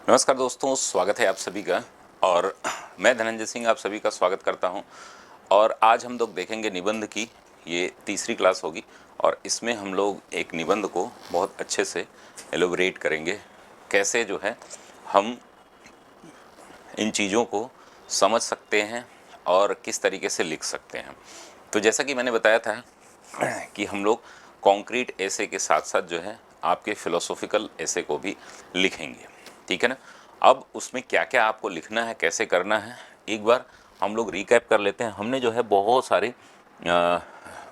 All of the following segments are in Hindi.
नमस्कार दोस्तों, स्वागत है आप सभी का। और मैं धनंजय सिंह आप सभी का स्वागत करता हूं। और आज हम लोग देखेंगे निबंध की ये तीसरी क्लास होगी और इसमें हम लोग एक निबंध को बहुत अच्छे से एलोबरेट करेंगे। कैसे जो है हम इन चीज़ों को समझ सकते हैं और किस तरीके से लिख सकते हैं। तो जैसा कि मैंने बताया था कि हम लोग कॉन्क्रीट ऐसे के साथ साथ जो है आपके फिलोसॉफिकल ऐसे को भी लिखेंगे, ठीक है ना। अब उसमें क्या क्या आपको लिखना है, कैसे करना है, एक बार हम लोग रिकैप कर लेते हैं। हमने जो है बहुत सारे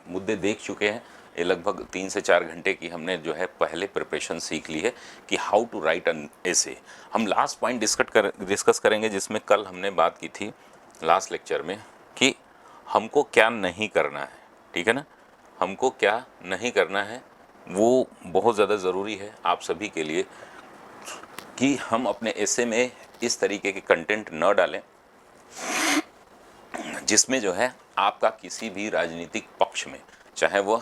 मुद्दे देख चुके हैं। ये लगभग 3 से 4 घंटे की हमने जो है पहले प्रिपरेशन सीख ली है कि how to write an essay. हम लास्ट पॉइंट डिस्कस करेंगे जिसमें कल हमने बात की थी लास्ट लेक्चर में कि हमको क्या नहीं करना है, ठीक है ना। हमको क्या नहीं करना है वो बहुत ज़्यादा ज़रूरी है आप सभी के लिए कि हम अपने एसे में इस तरीके के कंटेंट न डालें जिसमें जो है आपका किसी भी राजनीतिक पक्ष में, चाहे वो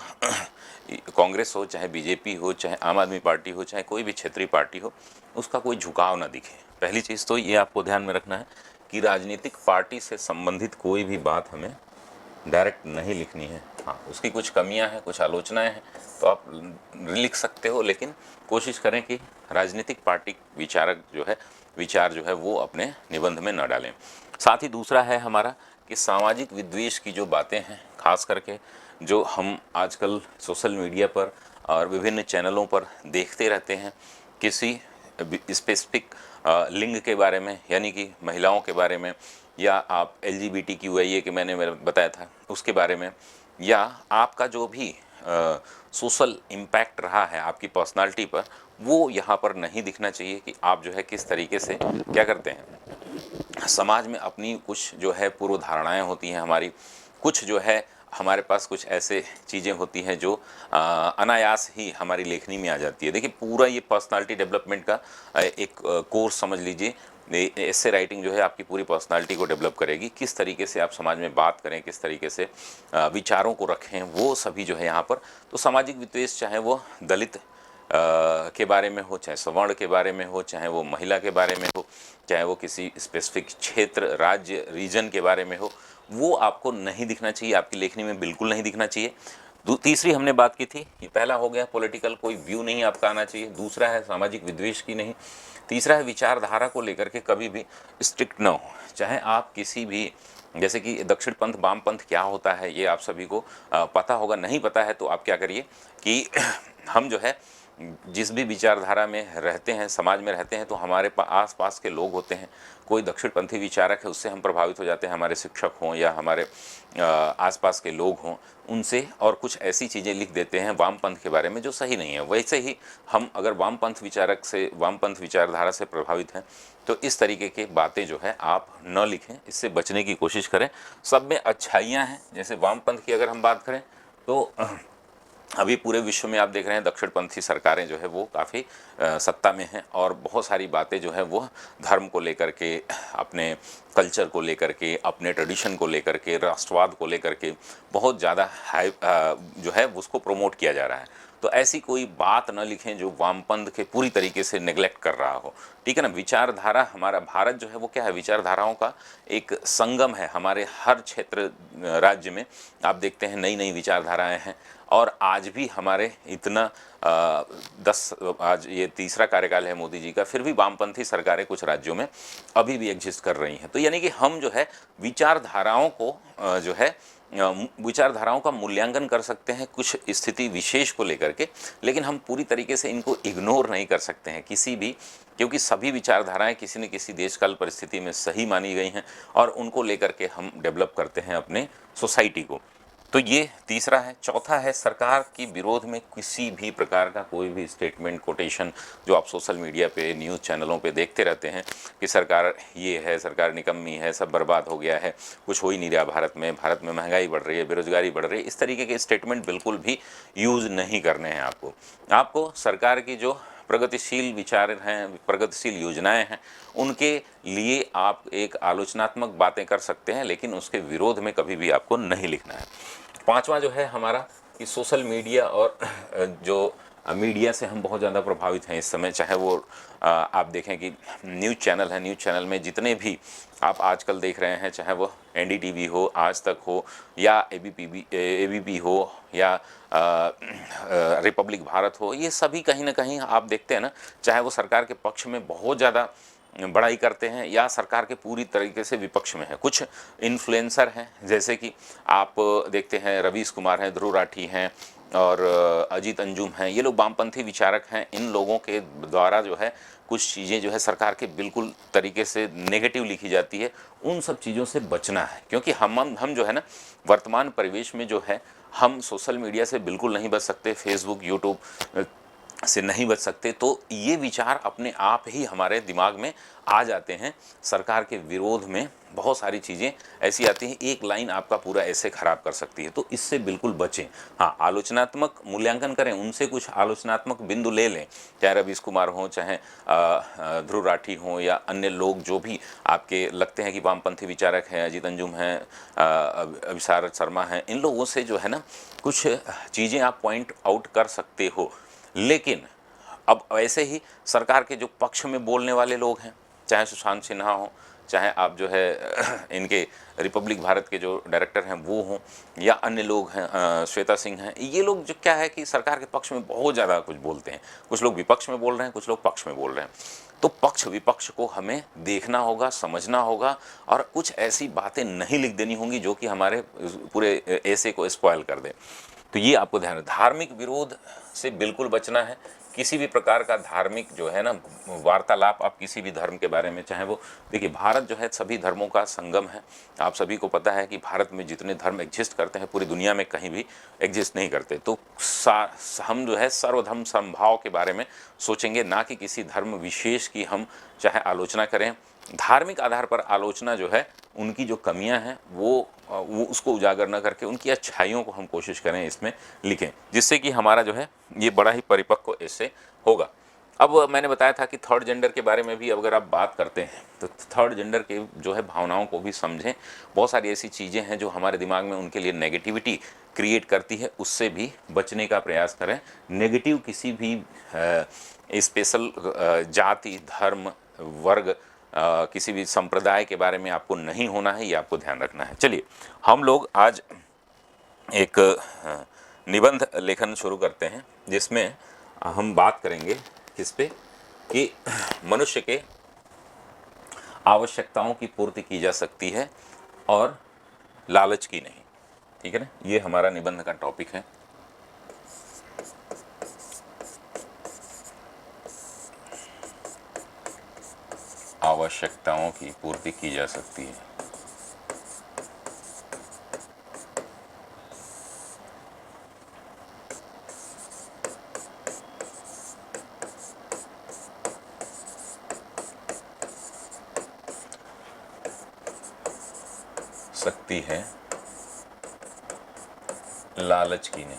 कांग्रेस हो, चाहे बीजेपी हो, चाहे आम आदमी पार्टी हो, चाहे कोई भी क्षेत्रीय पार्टी हो, उसका कोई झुकाव ना दिखे। पहली चीज़ तो ये आपको ध्यान में रखना है कि राजनीतिक पार्टी से संबंधित कोई भी बात हमें डायरेक्ट नहीं लिखनी है। हाँ, उसकी कुछ कमियां हैं, कुछ आलोचनाएं हैं तो आप लिख सकते हो, लेकिन कोशिश करें कि राजनीतिक पार्टी विचार जो है वो अपने निबंध में न डालें। साथ ही दूसरा है हमारा कि सामाजिक विद्वेष की जो बातें हैं, खास करके जो हम आजकल सोशल मीडिया पर और विभिन्न चैनलों पर देखते रहते हैं, किसी स्पेसिफिक लिंग के बारे में, यानी कि महिलाओं के बारे में, या आप LGBTQIA के मैंने बताया था उसके बारे में, या आपका जो भी सोशल इम्पैक्ट रहा है आपकी पर्सनालिटी पर, वो यहाँ पर नहीं दिखना चाहिए कि आप जो है किस तरीके से क्या करते हैं समाज में। अपनी कुछ जो है पूर्व धारणाएं होती हैं हमारी, कुछ जो है हमारे पास कुछ ऐसे चीज़ें होती हैं जो अनायास ही हमारी लेखनी में आ जाती है। देखिए, पूरा ये पर्सनालिटी डेवलपमेंट का एक कोर्स समझ लीजिए। ऐसे राइटिंग जो है आपकी पूरी पर्सनालिटी को डेवलप करेगी। किस तरीके से आप समाज में बात करें, किस तरीके से विचारों को रखें, वो सभी जो है यहाँ पर। तो सामाजिक विद्वेष, चाहे वो दलित के बारे में हो, चाहे सवर्ण के बारे में हो, चाहे वो महिला के बारे में हो, चाहे वो किसी स्पेसिफिक क्षेत्र, राज्य, रीजन के बारे में हो, वो आपको नहीं दिखना चाहिए, आपकी लेखनी में बिल्कुल नहीं दिखना चाहिए। तीसरी हमने बात की थी, ये पहला हो गया पॉलिटिकल कोई व्यू नहीं आपका आना चाहिए। दूसरा है सामाजिक विद्वेष की नहीं। तीसरा है विचारधारा को लेकर के कभी भी स्ट्रिक्ट न हो। चाहे आप किसी भी, जैसे कि दक्षिण पंथ, वाम पंथ क्या होता है ये आप सभी को पता होगा। नहीं पता है तो आप क्या करिए कि हम जो है जिस भी विचारधारा में रहते हैं, समाज में रहते हैं, तो हमारे आस पास के लोग होते हैं, कोई दक्षिणपंथी विचारक है उससे हम प्रभावित हो जाते हैं, हमारे शिक्षक हों या हमारे आसपास के लोग हों उनसे, और कुछ ऐसी चीज़ें लिख देते हैं वामपंथ के बारे में जो सही नहीं है। वैसे ही हम अगर वामपंथ विचारधारा से प्रभावित हैं तो इस तरीके की बातें जो है आप न लिखें, इससे बचने की कोशिश करें। सब में अच्छाइयाँ हैं। जैसे वामपंथ की अगर हम बात करें तो अभी पूरे विश्व में आप देख रहे हैं दक्षिणपंथी सरकारें जो है वो काफ़ी सत्ता में हैं, और बहुत सारी बातें जो है वो धर्म को लेकर के, अपने कल्चर को लेकर के, अपने ट्रेडिशन को लेकर के, राष्ट्रवाद को लेकर के बहुत ज़्यादा जो है उसको प्रमोट किया जा रहा है। तो ऐसी कोई बात न लिखें जो वामपंथ के पूरी तरीके से नेग्लेक्ट कर रहा हो, ठीक है ना। विचारधारा, हमारा भारत जो है वो क्या है, विचारधाराओं का एक संगम है। हमारे हर क्षेत्र राज्य में आप देखते हैं नई नई विचारधाराएं हैं, और आज भी हमारे इतना आज ये तीसरा कार्यकाल है मोदी जी का, फिर भी वामपंथी सरकारें कुछ राज्यों में अभी भी एग्जिस्ट कर रही हैं। तो यानी कि हम जो है विचारधाराओं को जो है विचारधाराओं का मूल्यांकन कर सकते हैं कुछ स्थिति विशेष को लेकर के, लेकिन हम पूरी तरीके से इनको इग्नोर नहीं कर सकते हैं किसी भी, क्योंकि सभी विचारधाराएं किसी न किसी देशकाल परिस्थिति में सही मानी गई हैं और उनको लेकर के हम डेवलप करते हैं अपने सोसाइटी को। तो ये तीसरा है। चौथा है सरकार की विरोध में किसी भी प्रकार का कोई भी स्टेटमेंट, कोटेशन जो आप सोशल मीडिया पे, न्यूज़ चैनलों पे देखते रहते हैं कि सरकार ये है, सरकार निकम्मी है, सब बर्बाद हो गया है, कुछ हो ही नहीं रहा भारत में महंगाई बढ़ रही है, बेरोजगारी बढ़ रही है, इस तरीके के स्टेटमेंट बिल्कुल भी यूज़ नहीं करने हैं आपको सरकार की जो प्रगतिशील विचार हैं, प्रगतिशील योजनाएं हैं, उनके लिए आप एक आलोचनात्मक बातें कर सकते हैं, लेकिन उसके विरोध में कभी भी आपको नहीं लिखना है। पांचवा जो है हमारा कि सोशल मीडिया और जो मीडिया से हम बहुत ज़्यादा प्रभावित हैं इस समय, चाहे वो आप देखें कि न्यूज़ चैनल है, न्यूज़ चैनल में जितने भी आप आजकल देख रहे हैं, चाहे वो एनडीटीवी हो, आज तक हो, या एबीपी हो, या रिपब्लिक भारत हो, ये सभी कहीं ना कहीं आप देखते हैं ना, चाहे वो सरकार के पक्ष में बहुत ज़्यादा बड़ाई करते हैं या सरकार के पूरी तरीके से विपक्ष में है। कुछ इन्फ्लुएंसर हैं, जैसे कि आप देखते हैं रवीश कुमार हैं, ध्रुव राठी हैं, और अजीत अंजुम हैं, ये लोग वामपंथी विचारक हैं। इन लोगों के द्वारा जो है कुछ चीज़ें जो है सरकार के बिल्कुल तरीके से नेगेटिव लिखी जाती है, उन सब चीज़ों से बचना है। क्योंकि हम जो है ना, वर्तमान परिवेश में जो है, हम सोशल मीडिया से बिल्कुल नहीं बच सकते, फेसबुक, यूट्यूब से नहीं बच सकते। तो ये विचार अपने आप ही हमारे दिमाग में आ जाते हैं। सरकार के विरोध में बहुत सारी चीज़ें ऐसी आती हैं, एक लाइन आपका पूरा ऐसे ख़राब कर सकती है, तो इससे बिल्कुल बचें। हाँ, आलोचनात्मक मूल्यांकन करें, उनसे कुछ आलोचनात्मक बिंदु ले लें, चाहे रवीश कुमार हों, चाहे ध्रुव राठी हों, या अन्य लोग जो भी आपके लगते हैं कि वामपंथी विचारक हैं, अजीत अंजुम हैं, अभिसार शर्मा हैं, इन लोगों से जो है ना कुछ चीज़ें आप पॉइंट आउट कर सकते हो। लेकिन अब ऐसे ही सरकार के जो पक्ष में बोलने वाले लोग हैं, चाहे सुशांत सिन्हा हो, चाहे आप जो है इनके रिपब्लिक भारत के जो डायरेक्टर हैं वो हों, या अन्य लोग हैं, श्वेता सिंह हैं, ये लोग जो क्या है कि सरकार के पक्ष में बहुत ज़्यादा कुछ बोलते हैं। कुछ लोग विपक्ष में बोल रहे हैं, कुछ लोग पक्ष में बोल रहे हैं। तो पक्ष विपक्ष को हमें देखना होगा, समझना होगा, और कुछ ऐसी बातें नहीं लिख देनी होंगी जो कि हमारे पूरे ऐसे को स्पॉयल कर दे। तो ये आपको ध्यान है, धार्मिक विरोध से बिल्कुल बचना है। किसी भी प्रकार का धार्मिक जो है ना वार्तालाप आप किसी भी धर्म के बारे में, चाहे वो देखिए, भारत जो है सभी धर्मों का संगम है। आप सभी को पता है कि भारत में जितने धर्म एग्जिस्ट करते हैं पूरी दुनिया में कहीं भी एग्जिस्ट नहीं करते। तो हम जो है सर्वधर्म समभाव के बारे में सोचेंगे, ना कि किसी धर्म विशेष की हम चाहे आलोचना करें। धार्मिक आधार पर आलोचना जो है, उनकी जो कमियां हैं वो उसको उजागर न करके उनकी अच्छाइयों को हम कोशिश करें इसमें लिखें, जिससे कि हमारा जो है ये बड़ा ही परिपक्व इससे होगा। अब मैंने बताया था कि थर्ड जेंडर के बारे में भी अगर आप बात करते हैं तो थर्ड जेंडर के जो है भावनाओं को भी समझें। बहुत सारी ऐसी चीज़ें हैं जो हमारे दिमाग में उनके लिए नेगेटिविटी क्रिएट करती है, उससे भी बचने का प्रयास करें। नेगेटिव किसी भी स्पेशल जाति, धर्म, वर्ग, किसी भी संप्रदाय के बारे में आपको नहीं होना है, ये आपको ध्यान रखना है। चलिए, हम लोग आज एक निबंध लेखन शुरू करते हैं, जिसमें हम बात करेंगे किस पे, कि मनुष्य के आवश्यकताओं की पूर्ति की जा सकती है और लालच की नहीं। ठीक है ना, ये हमारा निबंध का टॉपिक है। आवश्यकताओं की पूर्ति की जा सकती है, सकती है, लालच की नहीं।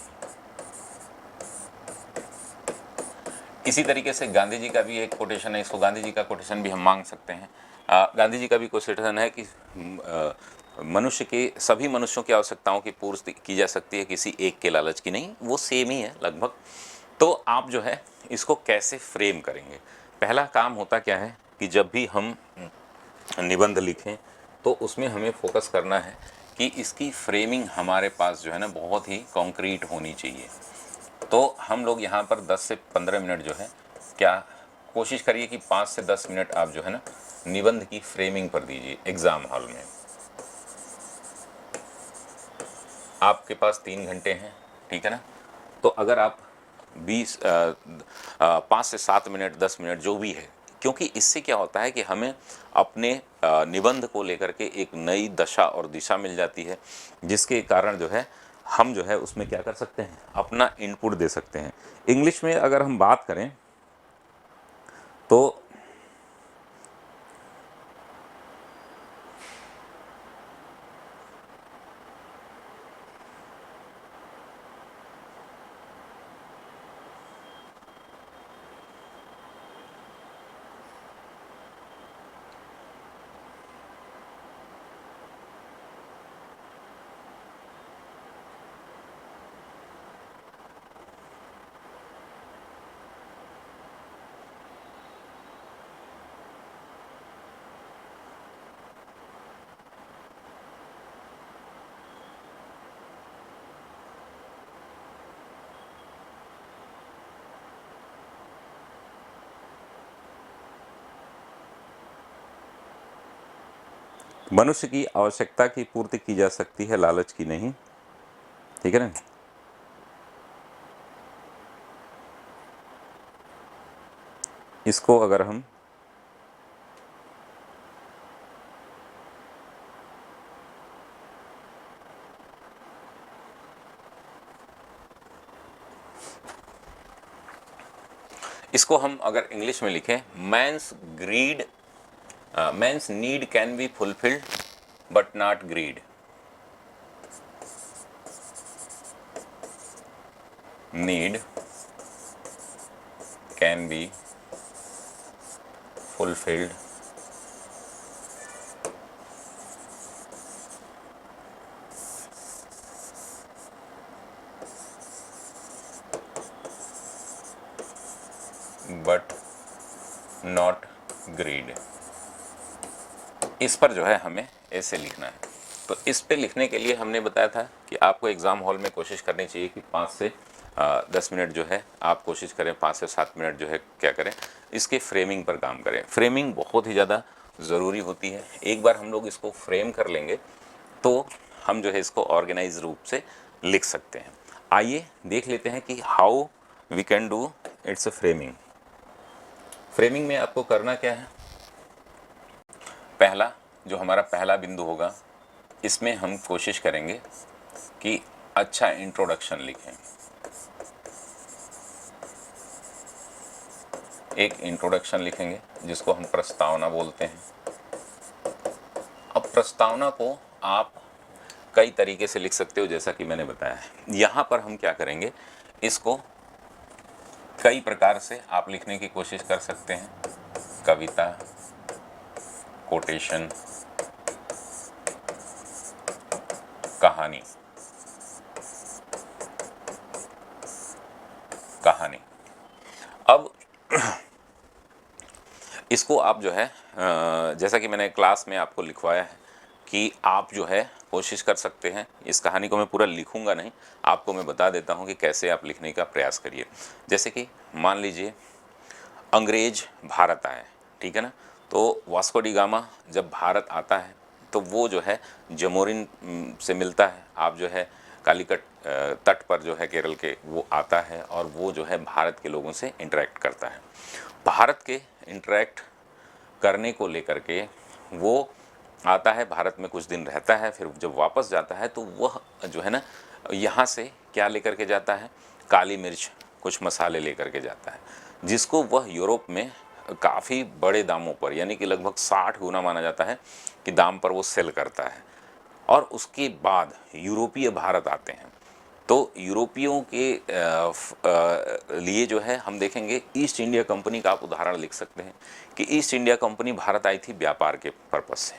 इसी तरीके से गांधी जी का भी एक कोटेशन है, इसको गांधी जी का कोटेशन भी हम मांग सकते हैं। गांधी जी का भी कोटेशन है कि मनुष्य के सभी मनुष्यों की आवश्यकताओं की पूर्ति की जा सकती है, किसी एक के लालच की नहीं। वो सेम ही है लगभग। तो आप जो है इसको कैसे फ्रेम करेंगे? पहला काम होता क्या है कि जब भी हम निबंध लिखें तो उसमें हमें फोकस करना है कि इसकी फ्रेमिंग हमारे पास जो है ना बहुत ही कॉन्क्रीट होनी चाहिए। तो हम लोग यहाँ पर 10 से 15 मिनट जो है, क्या कोशिश करिए कि 5 से 10 मिनट आप जो है ना निबंध की फ्रेमिंग पर दीजिए एग्ज़ाम हॉल में। आपके पास 3 घंटे हैं, ठीक है ना। तो अगर आप 5 से 7 मिनट, 10 मिनट जो भी है, क्योंकि इससे क्या होता है कि हमें अपने निबंध को लेकर के एक नई दशा और दिशा मिल जाती है, जिसके कारण जो है हम जो है उसमें क्या कर सकते हैं, अपना इनपुट दे सकते हैं। इंग्लिश में अगर हम बात करें तो मनुष्य की आवश्यकता की पूर्ति की जा सकती है, लालच की नहीं। ठीक है ना। इसको अगर हम अगर इंग्लिश में लिखें, man's need can be fulfilled but not greed. Need can be fulfilled but not greed. इस पर जो है हमें ऐसे लिखना है। तो इस पे लिखने के लिए हमने बताया था कि आपको एग्ज़ाम हॉल में कोशिश करनी चाहिए कि 5 से 10 मिनट जो है आप कोशिश करें, 5 से 7 मिनट जो है क्या करें, इसके फ्रेमिंग पर काम करें। फ्रेमिंग बहुत ही ज़्यादा ज़रूरी होती है। एक बार हम लोग इसको फ्रेम कर लेंगे तो हम जो है इसको ऑर्गेनाइज रूप से लिख सकते हैं। आइए देख लेते हैं कि how we can do its framing. Framing में आपको करना क्या है, पहला जो हमारा पहला बिंदु होगा, इसमें हम कोशिश करेंगे कि अच्छा इंट्रोडक्शन लिखें। एक इंट्रोडक्शन लिखेंगे जिसको हम प्रस्तावना बोलते हैं। अब प्रस्तावना को आप कई तरीके से लिख सकते हो, जैसा कि मैंने बताया है। यहाँ पर हम क्या करेंगे, इसको कई प्रकार से आप लिखने की कोशिश कर सकते हैं। कविता, कोटेशन, कहानी। अब इसको आप जो है जैसा कि मैंने क्लास में आपको लिखवाया है कि आप जो है कोशिश कर सकते हैं। इस कहानी को मैं पूरा लिखूंगा नहीं, आपको मैं बता देता हूं कि कैसे आप लिखने का प्रयास करिए। जैसे कि मान लीजिए अंग्रेज भारत आए, ठीक है ना। तो वास्को डी गामा जब भारत आता है तो वो जो है जमोरिन से मिलता है। आप जो है कालीकट तट पर जो है केरल के, वो आता है और वो जो है भारत के लोगों से इंटरेक्ट करता है। भारत के इंटरेक्ट करने को लेकर के वो आता है, भारत में कुछ दिन रहता है, फिर जब वापस जाता है तो वह जो है ना यहाँ से क्या लेकर के जाता है, काली मिर्च, कुछ मसाले लेकर के जाता है, जिसको वह यूरोप में काफ़ी बड़े दामों पर, यानी कि लगभग 60 गुना माना जाता है कि दाम पर वो सेल करता है। और उसके बाद यूरोपीय भारत आते हैं। तो यूरोपियों के लिए जो है हम देखेंगे, ईस्ट इंडिया कंपनी का आप उदाहरण लिख सकते हैं कि ईस्ट इंडिया कंपनी भारत आई थी व्यापार के पर्पज़ से,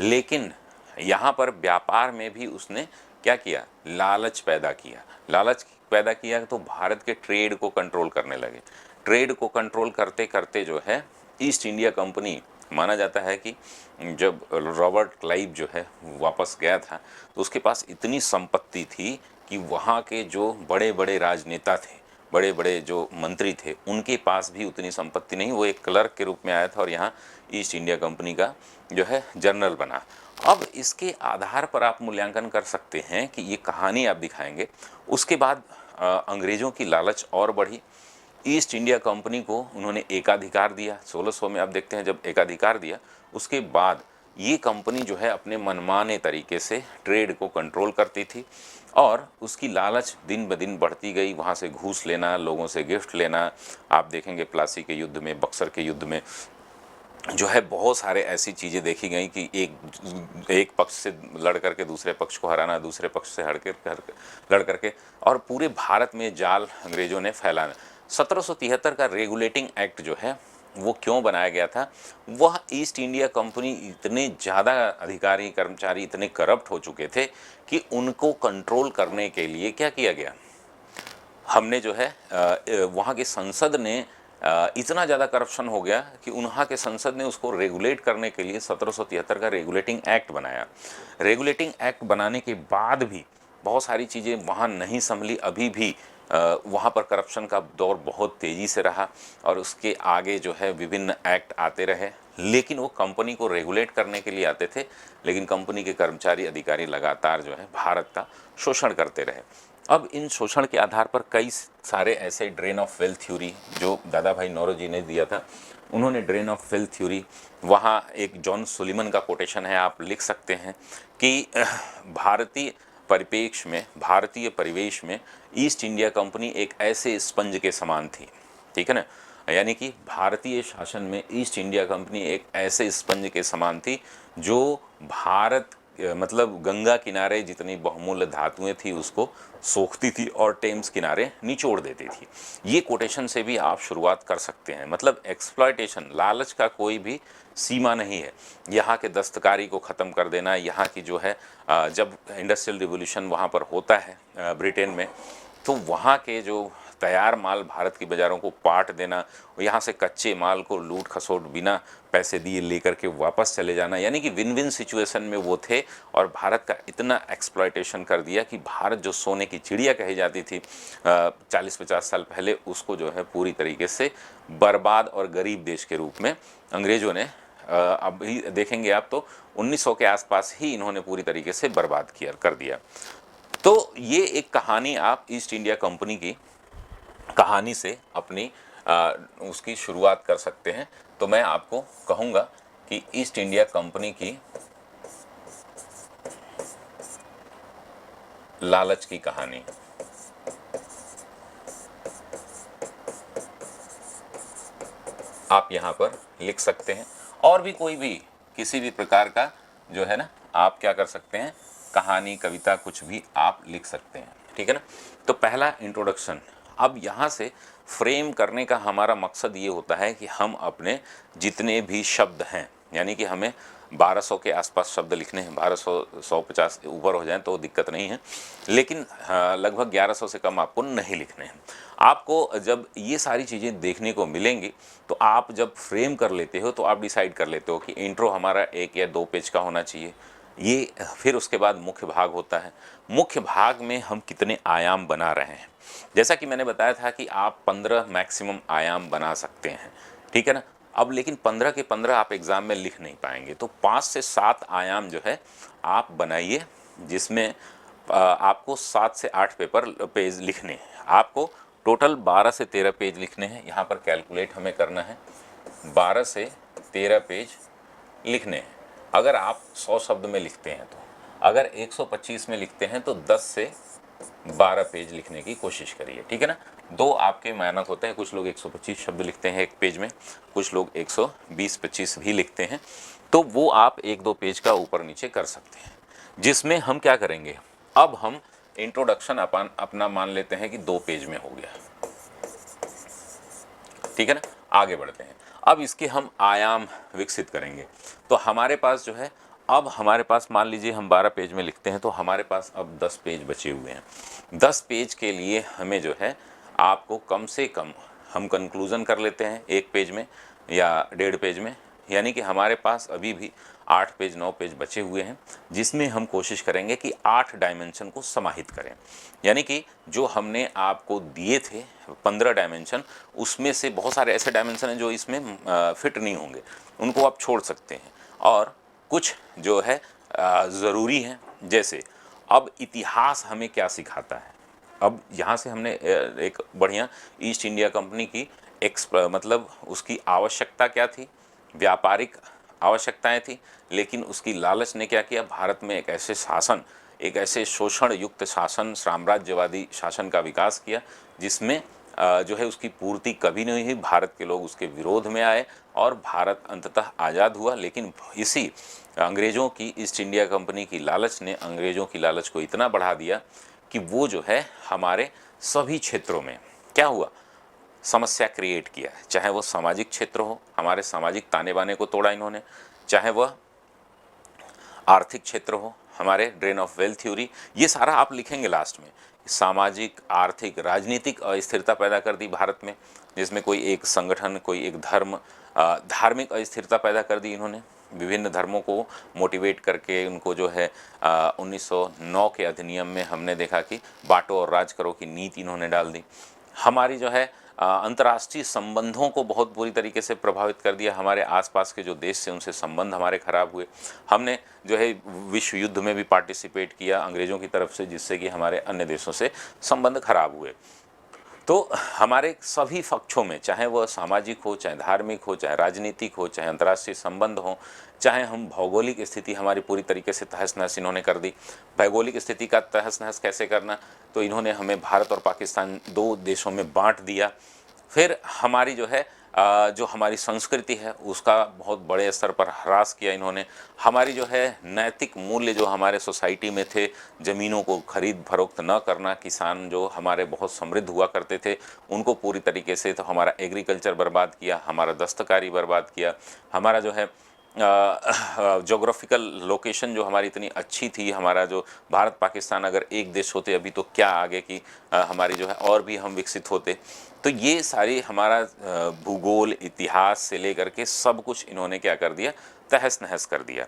लेकिन यहाँ पर व्यापार में भी उसने क्या किया, लालच पैदा किया। लालच पैदा किया तो भारत के ट्रेड को कंट्रोल करने लगे। ट्रेड को कंट्रोल करते करते जो है ईस्ट इंडिया कंपनी, माना जाता है कि जब रॉबर्ट क्लाइव जो है वापस गया था तो उसके पास इतनी संपत्ति थी कि वहाँ के जो बड़े बड़े राजनेता थे, बड़े बड़े जो मंत्री थे, उनके पास भी उतनी संपत्ति नहीं। वो एक क्लर्क के रूप में आया था और यहाँ ईस्ट इंडिया कंपनी का जो है जनरल बना। अब इसके आधार पर आप मूल्यांकन कर सकते हैं कि ये कहानी आप दिखाएंगे। उसके बाद अंग्रेज़ों की लालच और बढ़ी। ईस्ट इंडिया कंपनी को उन्होंने एकाधिकार दिया। 1600 में आप देखते हैं जब एकाधिकार दिया, उसके बाद ये कंपनी जो है अपने मनमाने तरीके से ट्रेड को कंट्रोल करती थी और उसकी लालच दिन ब दिन बढ़ती गई। वहाँ से घूस लेना, लोगों से गिफ्ट लेना। आप देखेंगे प्लासी के युद्ध में, बक्सर के युद्ध में जो है बहुत सारे ऐसी चीज़ें देखी गई कि एक पक्ष से लड़ करके दूसरे पक्ष को हराना, दूसरे पक्ष से लड़ करके, और पूरे भारत में जाल अंग्रेज़ों ने फैलाना। 1773 का रेगुलेटिंग एक्ट जो है वो क्यों बनाया गया था, वह ईस्ट इंडिया कंपनी इतने ज़्यादा अधिकारी कर्मचारी इतने करप्ट हो चुके थे कि उनको कंट्रोल करने के लिए क्या किया गया, हमने जो है वहाँ की संसद ने इतना ज़्यादा करप्शन हो गया कि वहाँ के संसद ने उसको रेगुलेट करने के लिए 1773 का रेगुलेटिंग एक्ट बनाया। रेगुलेटिंग एक्ट बनाने के बाद भी बहुत सारी चीज़ें वहाँ नहीं संभली। अभी भी वहाँ पर करप्शन का दौर बहुत तेज़ी से रहा और उसके आगे जो है विभिन्न एक्ट आते रहे, लेकिन वो कंपनी को रेगुलेट करने के लिए आते थे, लेकिन कंपनी के कर्मचारी अधिकारी लगातार जो है भारत का शोषण करते रहे। अब इन शोषण के आधार पर कई सारे ऐसे ड्रेन ऑफ वेल्थ थ्योरी जो दादा भाई नौरोजी ने दिया था, उन्होंने ड्रेन ऑफ वेल्थ थ्योरी, वहाँ एक जॉन सुलिमन का कोटेशन है, आप लिख सकते हैं कि भारतीय परिप्रेक्ष्य में, भारतीय परिवेश में ईस्ट इंडिया कंपनी एक ऐसे स्पंज के समान थी, ठीक है ना। यानी कि भारतीय शासन में ईस्ट इंडिया कंपनी एक ऐसे स्पंज के समान थी जो भारत मतलब गंगा किनारे जितनी बहुमूल्य धातुएं थी उसको सोखती थी और टेम्स किनारे निचोड़ देती थी। ये कोटेशन से भी आप शुरुआत कर सकते हैं। मतलब एक्सप्लॉयटेशन, लालच का कोई भी सीमा नहीं है। यहाँ के दस्तकारी को ख़त्म कर देना, यहाँ की जो है जब इंडस्ट्रियल रिवोल्यूशन वहाँ पर होता है ब्रिटेन में, तो वहाँ के जो तैयार माल भारत की बाज़ारों को पाट देना, यहाँ से कच्चे माल को लूट खसोट बिना पैसे दिए लेकर के वापस चले जाना, यानी कि विन विन सिचुएशन में वो थे और भारत का इतना एक्सप्लॉयटेशन कर दिया कि भारत जो सोने की चिड़िया कही जाती थी 40-50 साल पहले, उसको जो है पूरी तरीके से बर्बाद और गरीब देश के रूप में अंग्रेज़ों ने अभी देखेंगे आप तो 1900 के आसपास ही इन्होंने पूरी तरीके से बर्बाद किया कर दिया। तो ये एक कहानी आप ईस्ट इंडिया कंपनी की कहानी से अपनी उसकी शुरुआत कर सकते हैं। तो मैं आपको कहूँगा कि ईस्ट इंडिया कंपनी की लालच की कहानी, आप यहाँ पर लिख सकते हैं। और भी कोई भी किसी भी प्रकार का जो है ना, आप क्या कर सकते हैं, कहानी, कविता, कुछ भी आप लिख सकते हैं, ठीक है ना। तो पहला इंट्रोडक्शन। अब यहाँ से फ्रेम करने का हमारा मकसद ये होता है कि हम अपने जितने भी शब्द हैं, यानी कि हमें 1200 के आसपास शब्द लिखने हैं, 1200, 150 ऊपर हो जाएं तो दिक्कत नहीं है, लेकिन लगभग 1100 से कम आपको नहीं लिखने हैं। आपको जब ये सारी चीज़ें देखने को मिलेंगी तो आप जब फ्रेम कर लेते हो तो आप डिसाइड कर लेते हो कि इंट्रो हमारा 1 या 2 पेज का होना चाहिए। ये फिर उसके बाद मुख्य भाग होता है। मुख्य भाग में हम कितने आयाम बना रहे हैं, जैसा कि मैंने बताया था कि आप 15 मैक्सिमम आयाम बना सकते हैं, ठीक है ना। अब लेकिन 15 के 15 आप एग्ज़ाम में लिख नहीं पाएंगे, तो 5 से 7 आयाम जो है आप बनाइए, जिसमें आपको 7 से 8 पेज लिखने हैं। आपको टोटल 12 से 13 पेज लिखने हैं। यहाँ पर कैलकुलेट हमें करना है, 12 से 13 पेज लिखने हैं। अगर आप 100 शब्द में लिखते हैं तो, अगर 125 में लिखते हैं तो 10 से 12 पेज लिखने की कोशिश करिए, ठीक है ना। 2 आपके मानक होते हैं, कुछ लोग 125 शब्द लिखते हैं एक पेज में, कुछ लोग 120-25 भी लिखते हैं, तो वो आप 1-2 पेज का ऊपर नीचे कर सकते हैं। जिसमें हम क्या करेंगे, अब हम इंट्रोडक्शन अपना मान लेते हैं कि 2 पेज में हो गया, ठीक है ना। आगे बढ़ते हैं, अब इसके हम आयाम विकसित करेंगे। तो हमारे पास जो है, अब हमारे पास मान लीजिए हम 12 पेज में लिखते हैं, तो हमारे पास अब 10 पेज बचे हुए हैं। 10 पेज के लिए हमें जो है, आपको कम से कम, हम कंक्लूज़न कर लेते हैं 1 पेज में या 1.5 पेज में, यानी कि हमारे पास अभी भी 8 पेज 9 पेज बचे हुए हैं, जिसमें हम कोशिश करेंगे कि 8 डायमेंशन को समाहित करें। यानी कि जो हमने आपको दिए थे 15 डायमेंशन, उसमें से बहुत सारे ऐसे डायमेंशन हैं जो इसमें फिट नहीं होंगे, उनको आप छोड़ सकते हैं, और कुछ जो है ज़रूरी हैं। जैसे अब इतिहास हमें क्या सिखाता है। अब यहाँ से हमने एक बढ़िया ईस्ट इंडिया कंपनी की मतलब उसकी आवश्यकता क्या थी, व्यापारिक आवश्यकताएं थी, लेकिन उसकी लालच ने क्या किया, भारत में एक ऐसे शासन, एक ऐसे शोषण युक्त शासन, साम्राज्यवादी शासन का विकास किया, जिसमें जो है उसकी पूर्ति कभी नहीं हुई। भारत के लोग उसके विरोध में आए और भारत अंततः आज़ाद हुआ। लेकिन इसी अंग्रेज़ों की, ईस्ट इंडिया कंपनी की लालच ने अंग्रेज़ों की लालच को इतना बढ़ा दिया कि वो जो है हमारे सभी क्षेत्रों में क्या हुआ, समस्या क्रिएट किया है। चाहे वो सामाजिक क्षेत्र हो, हमारे सामाजिक ताने बाने को तोड़ा इन्होंने, चाहे वह आर्थिक क्षेत्र हो, हमारे ड्रेन ऑफ वेल्थ थ्योरी, ये सारा आप लिखेंगे लास्ट में। सामाजिक, आर्थिक, राजनीतिक अस्थिरता पैदा कर दी भारत में, जिसमें कोई एक संगठन, कोई एक धर्म, धार्मिक अस्थिरता पैदा कर दी इन्होंने, विभिन्न धर्मों को मोटिवेट करके उनको जो है 1909 के अधिनियम में हमने देखा कि बांटो और राज करो की नीति इन्होंने डाल दी। हमारी जो है अंतर्राष्ट्रीय संबंधों को बहुत बुरी तरीके से प्रभावित कर दिया। हमारे आसपास के जो देश से उनसे संबंध हमारे खराब हुए। हमने जो है विश्व युद्ध में भी पार्टिसिपेट किया अंग्रेज़ों की तरफ से, जिससे कि हमारे अन्य देशों से संबंध खराब हुए। तो हमारे सभी पक्षों में, चाहे वह सामाजिक हो, चाहे धार्मिक हो, चाहे राजनीतिक हो, चाहे अंतर्राष्ट्रीय संबंध हो, चाहे हम भौगोलिक स्थिति हमारी पूरी तरीके से तहस नहस इन्होंने कर दी। भौगोलिक स्थिति का तहस नहस कैसे करना, तो इन्होंने हमें भारत और पाकिस्तान दो देशों में बांट दिया। फिर हमारी जो है जो हमारी संस्कृति है उसका बहुत बड़े स्तर पर ह्रास किया इन्होंने। हमारी जो है नैतिक मूल्य जो हमारे सोसाइटी में थे, ज़मीनों को खरीद फरोख्त न करना, किसान जो हमारे बहुत समृद्ध हुआ करते थे उनको पूरी तरीके से, तो हमारा एग्रीकल्चर बर्बाद किया, हमारा दस्तकारी बर्बाद किया, हमारा जो है जोग्राफिकल लोकेशन जो हमारी इतनी अच्छी थी, हमारा जो भारत पाकिस्तान अगर एक देश होते अभी तो क्या आगे की हमारी जो है और भी हम विकसित होते। तो ये सारी हमारा भूगोल इतिहास से लेकर के सब कुछ इन्होंने क्या कर दिया, तहस नहस कर दिया।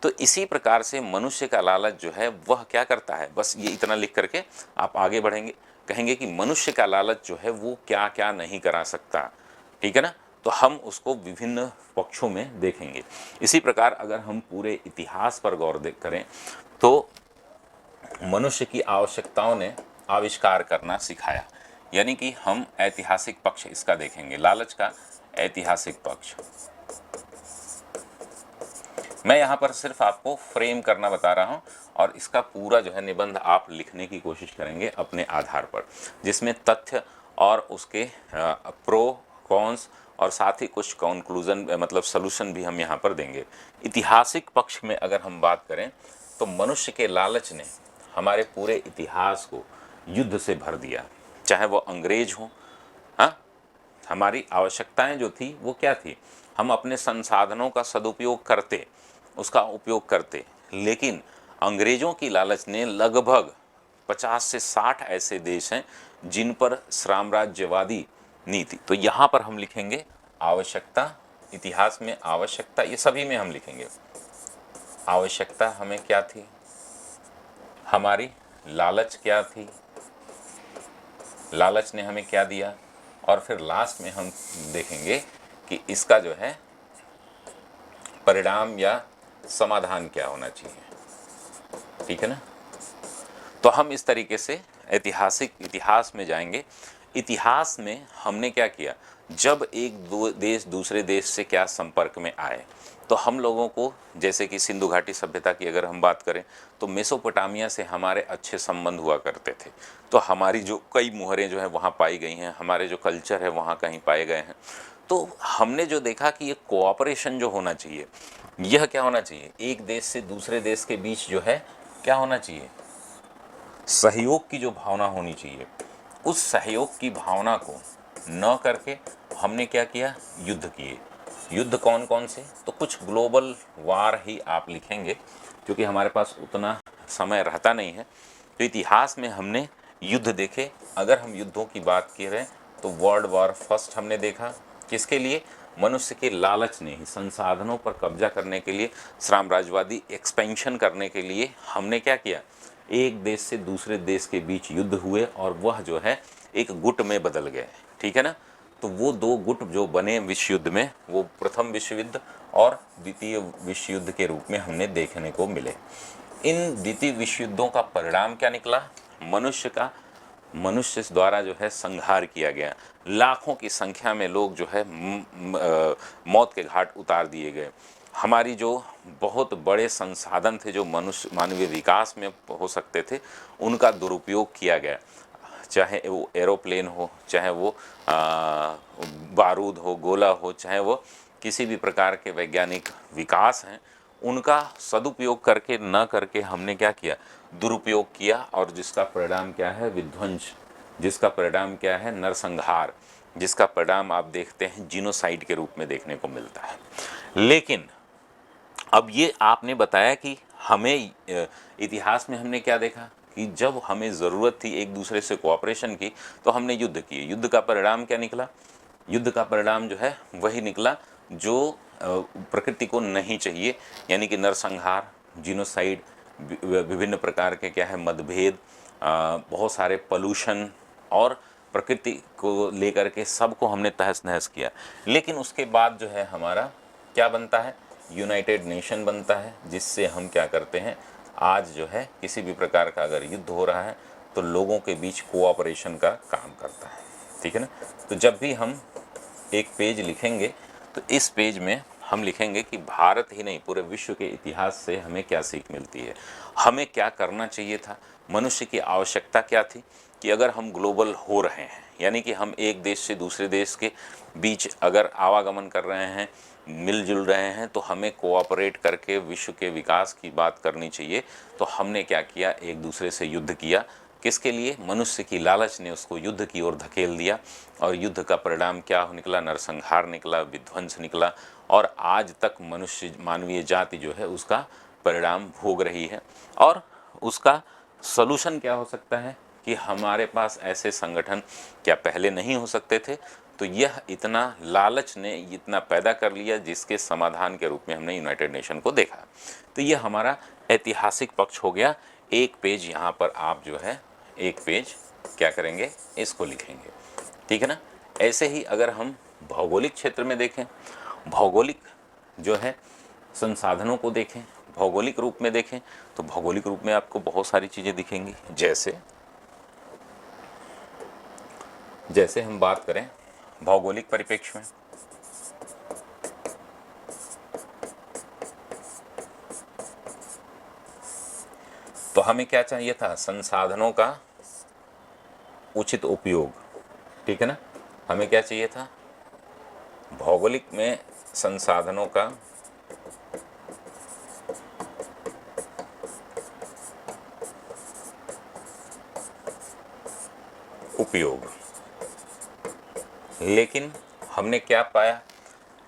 तो इसी प्रकार से मनुष्य का लालच जो है वह क्या करता है, बस ये इतना लिख करके आप आगे बढ़ेंगे, कहेंगे कि मनुष्य का लालच जो है वो क्या क्या नहीं करा सकता, ठीक है ना। तो हम उसको विभिन्न पक्षों में देखेंगे। इसी प्रकार अगर हम पूरे इतिहास पर गौर करें तो मनुष्य की आवश्यकताओं ने आविष्कार करना सिखाया, यानी कि हम ऐतिहासिक पक्ष इसका देखेंगे, लालच का ऐतिहासिक पक्ष। मैं यहाँ पर सिर्फ आपको फ्रेम करना बता रहा हूँ और इसका पूरा जो है निबंध आप लिखने की कोशिश करेंगे अपने आधार पर, जिसमें तथ्य और उसके प्रो कॉन्स और साथ ही कुछ कंक्लूजन मतलब सलूशन भी हम यहाँ पर देंगे। ऐतिहासिक पक्ष में अगर हम बात करें तो मनुष्य के लालच ने हमारे पूरे इतिहास को युद्ध से भर दिया, चाहे वो अंग्रेज हों। हाँ, हमारी आवश्यकताएं जो थी वो क्या थी, हम अपने संसाधनों का सदुपयोग करते, उसका उपयोग करते, लेकिन अंग्रेज़ों की लालच ने लगभग 50 से 60 ऐसे देश हैं जिन पर साम्राज्यवादी नीति, तो यहाँ पर हम लिखेंगे आवश्यकता, इतिहास में आवश्यकता, ये सभी में हम लिखेंगे आवश्यकता हमें क्या थी, हमारी लालच क्या थी, लालच ने हमें क्या दिया, और फिर लास्ट में हम देखेंगे कि इसका जो है परिणाम या समाधान क्या होना चाहिए, ठीक है ना। तो हम इस तरीके से इतिहास में जाएंगे। इतिहास में हमने क्या किया, जब एक दो देश दूसरे देश से क्या संपर्क में आए, तो हम लोगों को, जैसे कि सिंधु घाटी सभ्यता की अगर हम बात करें तो मेसोपोटामिया से हमारे अच्छे संबंध हुआ करते थे, तो हमारी जो कई मुहरें जो है वहाँ पाई गई हैं, हमारे जो कल्चर है वहाँ कहीं पाए गए हैं। तो हमने जो देखा कि ये कोऑपरेशन जो होना चाहिए, यह क्या होना चाहिए, एक देश से दूसरे देश के बीच जो है क्या होना चाहिए, सहयोग की जो भावना होनी चाहिए, उस सहयोग की भावना को न करके हमने क्या किया, युद्ध किए। युद्ध कौन कौन से, तो कुछ ग्लोबल वार ही आप लिखेंगे क्योंकि हमारे पास उतना समय रहता नहीं है। तो इतिहास में हमने युद्ध देखे। अगर हम युद्धों की बात कर रहे हैं तो वर्ल्ड वॉर फर्स्ट हमने देखा, किसके लिए, मनुष्य के लालच ने ही, संसाधनों पर कब्जा करने के लिए, साम्राज्यवादी एक्सपेंशन करने के लिए हमने क्या किया, एक देश से दूसरे देश के बीच युद्ध हुए और वह जो है एक गुट में बदल गए, ठीक है ना। तो वो दो गुट जो बने विश्व युद्ध में, वो प्रथम विश्व युद्ध और द्वितीय विश्व युद्ध के रूप में हमने देखने को मिले। इन द्वितीय विश्व युद्धों का परिणाम क्या निकला, मनुष्य द्वारा जो है संहार किया गया, लाखों की संख्या में लोग जो है मौत के घाट उतार दिए गए। हमारी जो बहुत बड़े संसाधन थे जो मानवीय विकास में हो सकते थे, उनका दुरुपयोग किया गया, चाहे वो एरोप्लेन हो, चाहे वो बारूद हो, गोला हो, चाहे वो किसी भी प्रकार के वैज्ञानिक विकास हैं, उनका सदुपयोग करके न करके हमने क्या किया, दुरुपयोग किया, और जिसका परिणाम क्या है, विध्वंस, जिसका परिणाम क्या है, नरसंहार, जिसका परिणाम आप देखते हैं जीनोसाइड के रूप में देखने को मिलता है। लेकिन अब ये आपने बताया कि हमें इतिहास में हमने क्या देखा कि जब हमें ज़रूरत थी एक दूसरे से कोऑपरेशन की तो हमने युद्ध किए। युद्ध का परिणाम क्या निकला, युद्ध का परिणाम जो है वही निकला जो प्रकृति को नहीं चाहिए, यानी कि नरसंहार, जीनोसाइड, विभिन्न प्रकार के क्या है मतभेद, बहुत सारे पोल्यूशन और प्रकृति को लेकर के सबको हमने तहस नहस किया। लेकिन उसके बाद जो है हमारा क्या बनता है, यूनाइटेड नेशन बनता है, जिससे हम क्या करते हैं, आज जो है किसी भी प्रकार का अगर युद्ध हो रहा है तो लोगों के बीच कोऑपरेशन का काम करता है। ठीक है ना। तो जब भी हम एक पेज लिखेंगे तो इस पेज में हम लिखेंगे कि भारत ही नहीं पूरे विश्व के इतिहास से हमें क्या सीख मिलती है, हमें क्या करना चाहिए था, मनुष्य की आवश्यकता क्या थी कि अगर हम ग्लोबल हो रहे हैं, यानी कि हम एक देश से दूसरे देश के बीच अगर आवागमन कर रहे हैं, मिलजुल रहे हैं, तो हमें कोऑपरेट करके विश्व के विकास की बात करनी चाहिए। तो हमने क्या किया, एक दूसरे से युद्ध किया। किसके लिए, मनुष्य की लालच ने उसको युद्ध की ओर धकेल दिया, और युद्ध का परिणाम क्या निकला, नरसंहार निकला, विध्वंस निकला, और आज तक मनुष्य मानवीय जाति जो है उसका परिणाम भोग रही है। और उसका सलूशन क्या हो सकता है कि हमारे पास ऐसे संगठन क्या पहले नहीं हो सकते थे, तो यह इतना लालच ने इतना पैदा कर लिया, जिसके समाधान के रूप में हमने यूनाइटेड नेशन को देखा। तो यह हमारा ऐतिहासिक पक्ष हो गया। एक पेज यहाँ पर आप जो है एक पेज क्या करेंगे, इसको लिखेंगे। ठीक है ना। ऐसे ही अगर हम भौगोलिक क्षेत्र में देखें, भौगोलिक जो है संसाधनों को देखें, भौगोलिक रूप में देखें, तो भौगोलिक रूप में आपको बहुत सारी चीज़ें दिखेंगी। जैसे हम बात करें भौगोलिक परिप्रेक्ष्य में, तो हमें क्या चाहिए था, संसाधनों का उचित उपयोग। ठीक है ना। हमें क्या चाहिए था, भौगोलिक में संसाधनों का उपयोग। लेकिन हमने क्या पाया,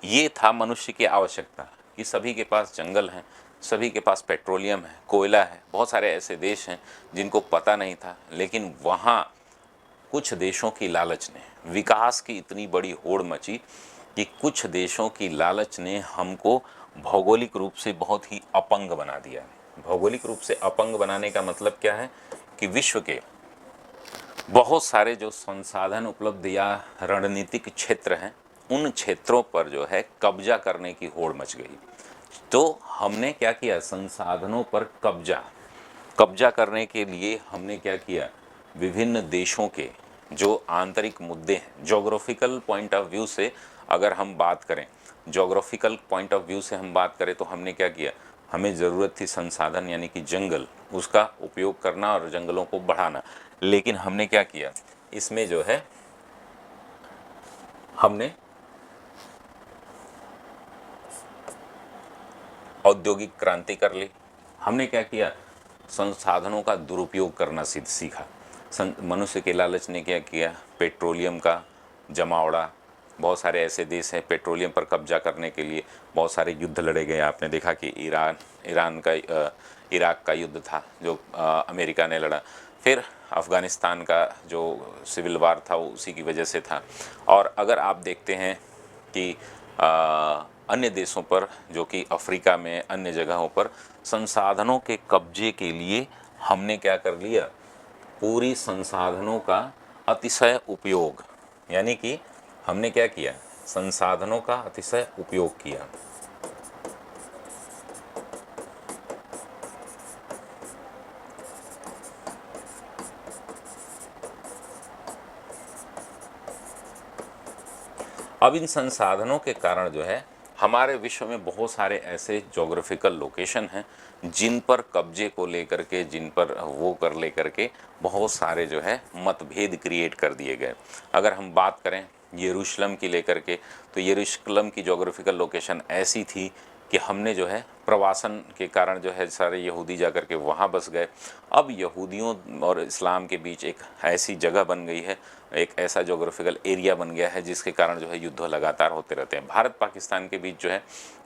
ये था मनुष्य की आवश्यकता कि सभी के पास जंगल हैं, सभी के पास पेट्रोलियम है, कोयला है। बहुत सारे ऐसे देश हैं जिनको पता नहीं था, लेकिन वहाँ कुछ देशों की लालच ने, विकास की इतनी बड़ी होड़ मची कि कुछ देशों की लालच ने हमको भौगोलिक रूप से बहुत ही अपंग बना दिया। भौगोलिक रूप से अपंग बनाने का मतलब क्या है कि विश्व के बहुत सारे जो संसाधन उपलब्ध या रणनीतिक क्षेत्र हैं, उन क्षेत्रों पर जो है कब्जा करने की होड़ मच गई। तो हमने क्या किया, संसाधनों पर कब्जा करने के लिए हमने क्या किया, विभिन्न देशों के जो आंतरिक मुद्दे हैं, जोग्राफिकल पॉइंट ऑफ व्यू से अगर हम बात करें, जोग्राफिकल पॉइंट ऑफ व्यू से हम बात करें, तो हमने क्या किया, हमें ज़रूरत थी संसाधन यानी कि जंगल, उसका उपयोग करना और जंगलों को बढ़ाना। लेकिन हमने क्या किया, इसमें जो है हमने औद्योगिक क्रांति कर ली। हमने क्या किया, संसाधनों का दुरुपयोग करना सीखा। मनुष्य के लालच ने क्या किया, पेट्रोलियम का जमावड़ा। बहुत सारे ऐसे देश हैं, पेट्रोलियम पर कब्जा करने के लिए बहुत सारे युद्ध लड़े गए। आपने देखा कि इराक का युद्ध था जो अमेरिका ने लड़ा। फिर अफ़गानिस्तान का जो सिविल वार था वो उसी की वजह से था। और अगर आप देखते हैं कि अन्य देशों पर, जो कि अफ्रीका में अन्य जगहों पर संसाधनों के कब्जे के लिए हमने क्या कर लिया, पूरी संसाधनों का अतिशय उपयोग, यानी कि हमने क्या किया, संसाधनों का अतिशय उपयोग किया। अब इन संसाधनों के कारण जो है हमारे विश्व में बहुत सारे ऐसे जोग्राफिकल लोकेशन हैं जिन पर कब्जे को लेकर के, जिन पर वो कर लेकर के बहुत सारे जो है मतभेद क्रिएट कर दिए गए। अगर हम बात करें यरूशलेम की लेकर के, तो यरूशलेम की जोग्राफिकल लोकेशन ऐसी थी कि हमने जो है प्रवासन के कारण जो है सारे यहूदी जाकर के वहाँ बस गए। अब यहूदियों और इस्लाम के बीच एक ऐसी जगह बन गई है, एक ऐसा जोग्राफिकल एरिया बन गया है जिसके कारण जो है युद्ध लगातार होते रहते हैं। भारत पाकिस्तान के बीच जो है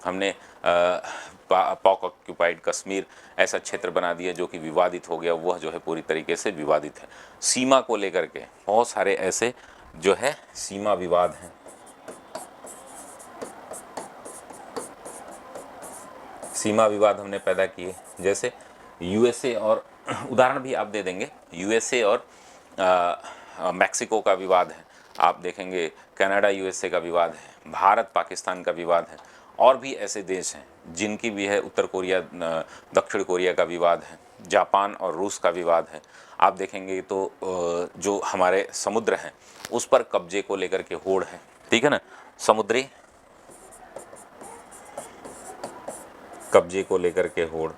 हमने पाक ऑक्यूपाइड कश्मीर ऐसा क्षेत्र बना दिया जो कि विवादित हो गया, वह जो है पूरी तरीके से विवादित है। सीमा को लेकर के बहुत सारे ऐसे जो है सीमा विवाद हैं। सीमा विवाद हमने पैदा किए, जैसे यूएसए और उदाहरण भी आप दे देंगे, यूएसए और मैक्सिको का विवाद है, आप देखेंगे कनाडा यूएसए का विवाद है, भारत पाकिस्तान का विवाद है, और भी ऐसे देश हैं जिनकी भी है, उत्तर कोरिया दक्षिण कोरिया का विवाद है, जापान और रूस का विवाद है। आप देखेंगे तो जो हमारे समुद्र हैं उस पर कब्जे को लेकर के होड़ है, ठीक है ना, समुद्री कब्जे को लेकर के होड़।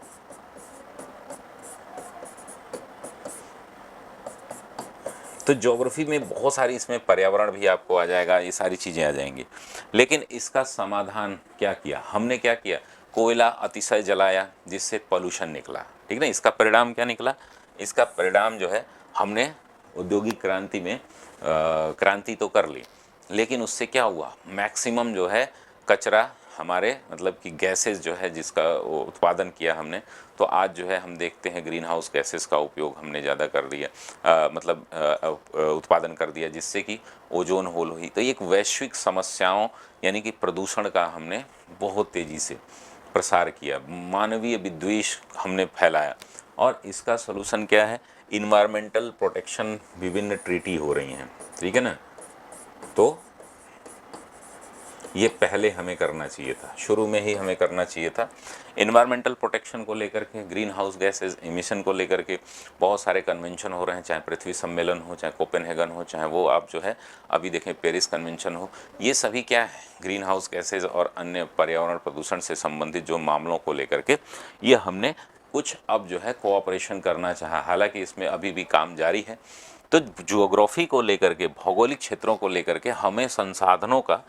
तो ज्योग्राफी में बहुत सारी, इसमें पर्यावरण भी आपको आ जाएगा, ये सारी चीज़ें आ जाएंगी। लेकिन इसका समाधान क्या किया हमने, क्या किया, कोयला अतिशय जलाया जिससे पॉल्यूशन निकला, ठीक ना। इसका परिणाम क्या निकला, इसका परिणाम जो है, हमने औद्योगिक क्रांति में क्रांति तो कर ली, लेकिन उससे क्या हुआ, मैक्सिमम जो है कचरा हमारे, मतलब कि गैसेस जो है जिसका वो उत्पादन किया हमने, तो आज जो है हम देखते हैं ग्रीन हाउस गैसेस का उपयोग हमने ज़्यादा कर दिया, मतलब उत्पादन कर दिया, जिससे कि ओजोन होल हुई। तो एक वैश्विक समस्याओं यानी कि प्रदूषण का हमने बहुत तेज़ी से प्रसार किया, मानवीय विद्वेष हमने फैलाया। और इसका सलूशन क्या है, इन्वायरमेंटल प्रोटेक्शन, विभिन्न ट्रीटी हो रही हैं, ठीक है ना। तो ये पहले हमें करना चाहिए था, शुरू में ही हमें करना चाहिए था। इन्वायरमेंटल प्रोटेक्शन को लेकर के, ग्रीन हाउस गैसेज एमिशन को लेकर के बहुत सारे कन्वेंशन हो रहे हैं, चाहे पृथ्वी सम्मेलन हो, चाहे कोपेनहेगन हो, चाहे वो आप जो है अभी देखें पेरिस कन्वेंशन हो। ये सभी क्या है, ग्रीन हाउस गैसेज और अन्य पर्यावरण प्रदूषण से संबंधित जो मामलों को लेकर के ये हमने कुछ अब जो है कोऑपरेशन करना चाहा, हालांकि इसमें अभी भी काम जारी है। तो ज्योग्राफी को लेकर के, भौगोलिक क्षेत्रों को लेकर के हमें संसाधनों का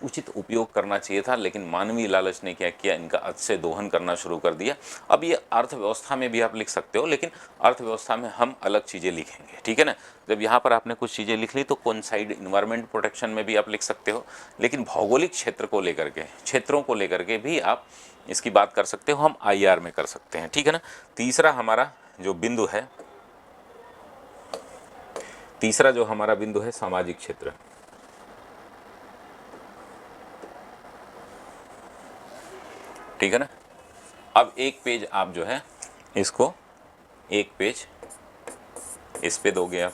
उचित उपयोग करना चाहिए था, लेकिन मानवीय लालच ने क्या किया, इनका अत से दोहन करना शुरू कर दिया। अब ये अर्थव्यवस्था में भी आप लिख सकते हो, लेकिन अर्थव्यवस्था में हम अलग चीज़ें लिखेंगे, ठीक है ना। जब यहाँ पर आपने कुछ चीज़ें लिख ली तो कोइंसाइड इन्वायरमेंट प्रोटेक्शन में भी आप लिख सकते हो, लेकिन भौगोलिक क्षेत्र को लेकर के, क्षेत्रों को लेकर के भी आप इसकी बात कर सकते हो, हम IR में कर सकते हैं, ठीक है ना। तीसरा हमारा जो बिंदु है, तीसरा जो हमारा बिंदु है सामाजिक क्षेत्र, ठीक है ना। अब एक पेज आप जो है इसको, एक पेज इस पे दोगे आप,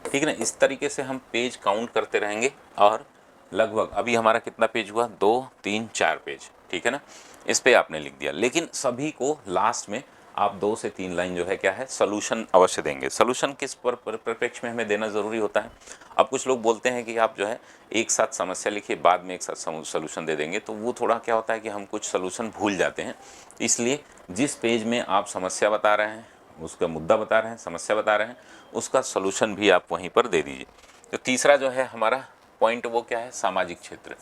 ठीक है ना। इस तरीके से हम पेज काउंट करते रहेंगे और लगभग अभी हमारा कितना पेज हुआ, 2 3 4 पेज, ठीक है ना। इस पे आपने लिख दिया, लेकिन सभी को लास्ट में आप 2 से 3 लाइन जो है क्या है, सॉल्यूशन अवश्य देंगे। सॉल्यूशन किस परिप्रेक्ष्य में हमें देना ज़रूरी होता है। अब कुछ लोग बोलते हैं कि आप जो है एक साथ समस्या लिखिए, बाद में एक साथ सॉल्यूशन दे देंगे, तो वो थोड़ा क्या होता है कि हम कुछ सॉल्यूशन भूल जाते हैं। इसलिए जिस पेज में आप समस्या बता रहे हैं, उसका मुद्दा बता रहे हैं, समस्या बता रहे हैं, उसका सॉल्यूशन भी आप वहीं पर दे दीजिए। तो तीसरा जो है हमारा पॉइंट वो क्या है, सामाजिक क्षेत्र।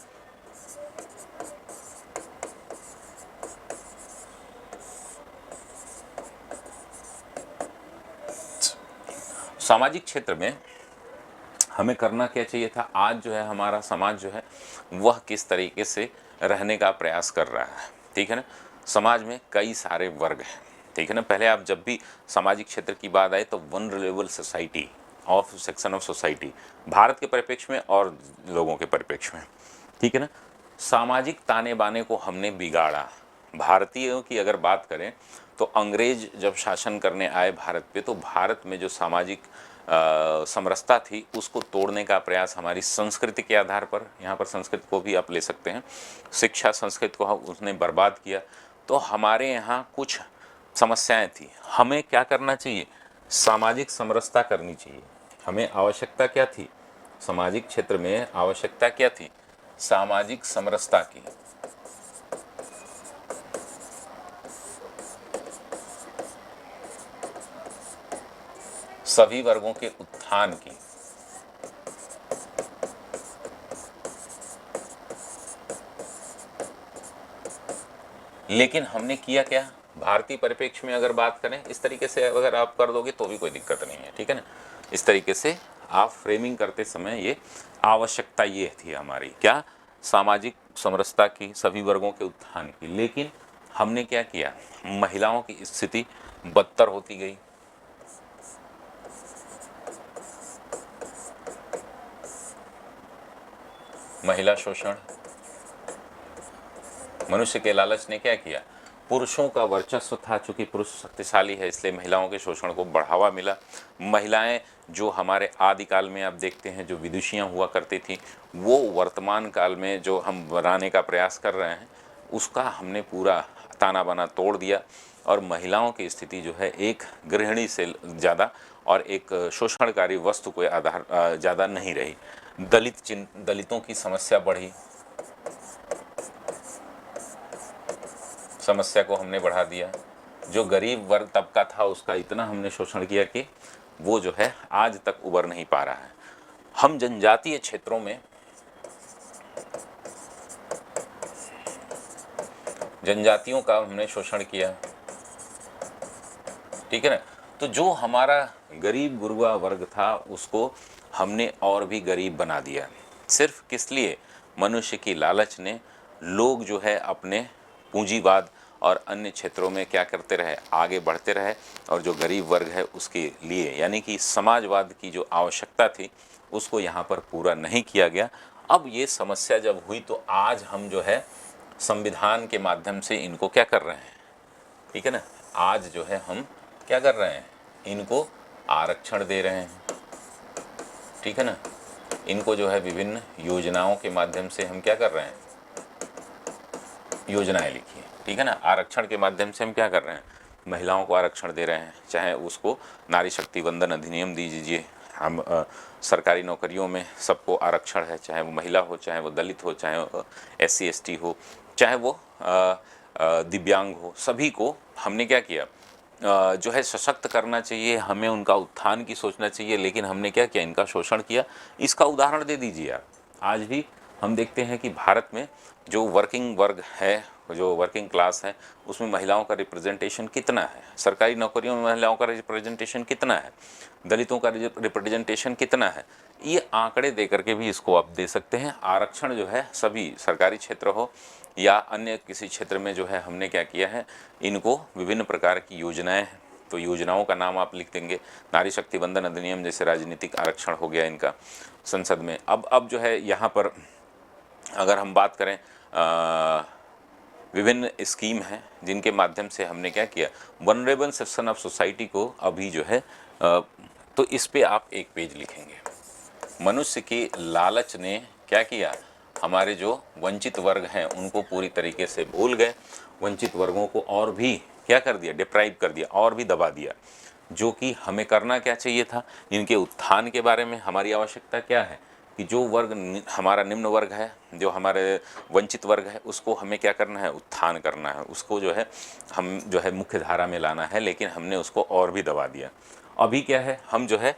सामाजिक क्षेत्र में हमें करना क्या चाहिए था, आज जो है हमारा समाज जो है वह किस तरीके से रहने का प्रयास कर रहा है, ठीक है ना। समाज में कई सारे वर्ग हैं, ठीक है ना। पहले आप जब भी सामाजिक क्षेत्र की बात आए तो vulnerable society of section of society, Bharat के परिप्रेक्ष्य में और लोगों के परिप्रेक्ष्य में, ठीक है ना। सामाजिक ताने बाने को हमने बिगाड़ा। भारतीयों की अगर बात करें तो अंग्रेज जब शासन करने आए भारत पे, तो भारत में जो सामाजिक समरसता थी उसको तोड़ने का प्रयास हमारी संस्कृति के आधार पर, यहाँ पर संस्कृत को भी आप ले सकते हैं, शिक्षा संस्कृत को उसने बर्बाद किया। तो हमारे यहाँ कुछ समस्याएं थी, हमें क्या करना चाहिए, सामाजिक समरसता करनी चाहिए। हमें आवश्यकता क्या थी, सामाजिक क्षेत्र में आवश्यकता क्या थी, सामाजिक समरसता की। सभी वर्गों के उत्थान की। लेकिन हमने किया क्या, भारतीय परिप्रेक्ष्य में अगर बात करें, इस तरीके से अगर आप कर दोगे तो भी कोई दिक्कत नहीं है, ठीक है ना। इस तरीके से आप फ्रेमिंग करते समय ये आवश्यकता ये थी हमारी, क्या, सामाजिक समरसता की, सभी वर्गों के उत्थान की। लेकिन हमने क्या किया, महिलाओं की स्थिति बदतर होती गई, महिला शोषण, मनुष्य के लालच ने क्या किया, पुरुषों का वर्चस्व था, चूँकि पुरुष शक्तिशाली है इसलिए महिलाओं के शोषण को बढ़ावा मिला। महिलाएं जो हमारे आदिकाल में आप देखते हैं जो विदुषियाँ हुआ करती थी, वो वर्तमान काल में जो हम बनाने का प्रयास कर रहे हैं उसका हमने पूरा ताना बाना तोड़ दिया, और महिलाओं की स्थिति जो है एक गृहिणी से ज़्यादा और एक शोषणकारी वस्तु के आधार ज़्यादा नहीं रही। दलितों की समस्या बढ़ी, समस्या को हमने बढ़ा दिया। जो गरीब वर्ग तबका था उसका इतना हमने शोषण किया कि वो जो है आज तक उबर नहीं पा रहा है। हम जनजातीय क्षेत्रों में जनजातियों का हमने शोषण किया, ठीक है ना। तो जो हमारा गरीब गुरबा वर्ग था उसको हमने और भी गरीब बना दिया। सिर्फ किस लिए? मनुष्य की लालच ने। लोग जो है अपने पूंजीवाद और अन्य क्षेत्रों में क्या करते रहे, आगे बढ़ते रहे, और जो गरीब वर्ग है उसके लिए यानी कि समाजवाद की जो आवश्यकता थी उसको यहाँ पर पूरा नहीं किया गया। अब ये समस्या जब हुई तो आज हम जो है संविधान के माध्यम से इनको क्या कर रहे हैं, ठीक है ना, आज जो है हम क्या कर रहे हैं, इनको आरक्षण दे रहे हैं, ठीक है ना। इनको जो है विभिन्न योजनाओं के माध्यम से हम क्या कर रहे हैं, योजनाएं लिखी है, ठीक है ना। आरक्षण के माध्यम से हम क्या कर रहे हैं, महिलाओं को आरक्षण दे रहे हैं, चाहे उसको नारी शक्ति वंदन अधिनियम दीजिए। हम सरकारी नौकरियों में सबको आरक्षण है, चाहे वो महिला हो, चाहे वो दलित हो, चाहे वो SC ST हो, चाहे वो दिव्यांग हो, सभी को हमने क्या किया, जो है सशक्त करना चाहिए, हमें उनका उत्थान की सोचना चाहिए। लेकिन हमने क्या किया, इनका शोषण किया। इसका उदाहरण दे दीजिए आप। आज भी हम देखते हैं कि भारत में जो वर्किंग वर्ग है, जो वर्किंग क्लास है, उसमें महिलाओं का रिप्रेजेंटेशन कितना है, सरकारी नौकरियों में महिलाओं का रिप्रेजेंटेशन कितना है, दलितों का रिप्रेजेंटेशन कितना है, ये आंकड़े दे करके भी इसको आप दे सकते हैं। आरक्षण जो है सभी सरकारी क्षेत्र हो या अन्य किसी क्षेत्र में जो है हमने क्या किया है, इनको विभिन्न प्रकार की योजनाएं हैं, तो योजनाओं का नाम आप लिख देंगे। नारी शक्ति वंदन अधिनियम जैसे राजनीतिक आरक्षण हो गया इनका संसद में। अब जो है यहाँ पर अगर हम बात करें, विभिन्न स्कीम हैं जिनके माध्यम से हमने क्या किया, वनरेबल सेक्शन ऑफ सोसाइटी को अभी जो है तो इस पे आप एक पेज लिखेंगे। मनुष्य की लालच ने क्या किया, हमारे जो वंचित वर्ग हैं उनको पूरी तरीके से भूल गए, वंचित वर्गों को और भी क्या कर दिया, डिप्राइव कर दिया, और भी दबा दिया। जो कि हमें करना क्या चाहिए था, इनके उत्थान के बारे में हमारी आवश्यकता क्या है कि जो वर्ग हमारा निम्न वर्ग है, जो हमारे वंचित वर्ग है, उसको हमें क्या करना है, उत्थान करना है, उसको जो है हम जो है मुख्य धारा में लाना है। लेकिन हमने उसको और भी दबा दिया। अभी क्या है, हम जो है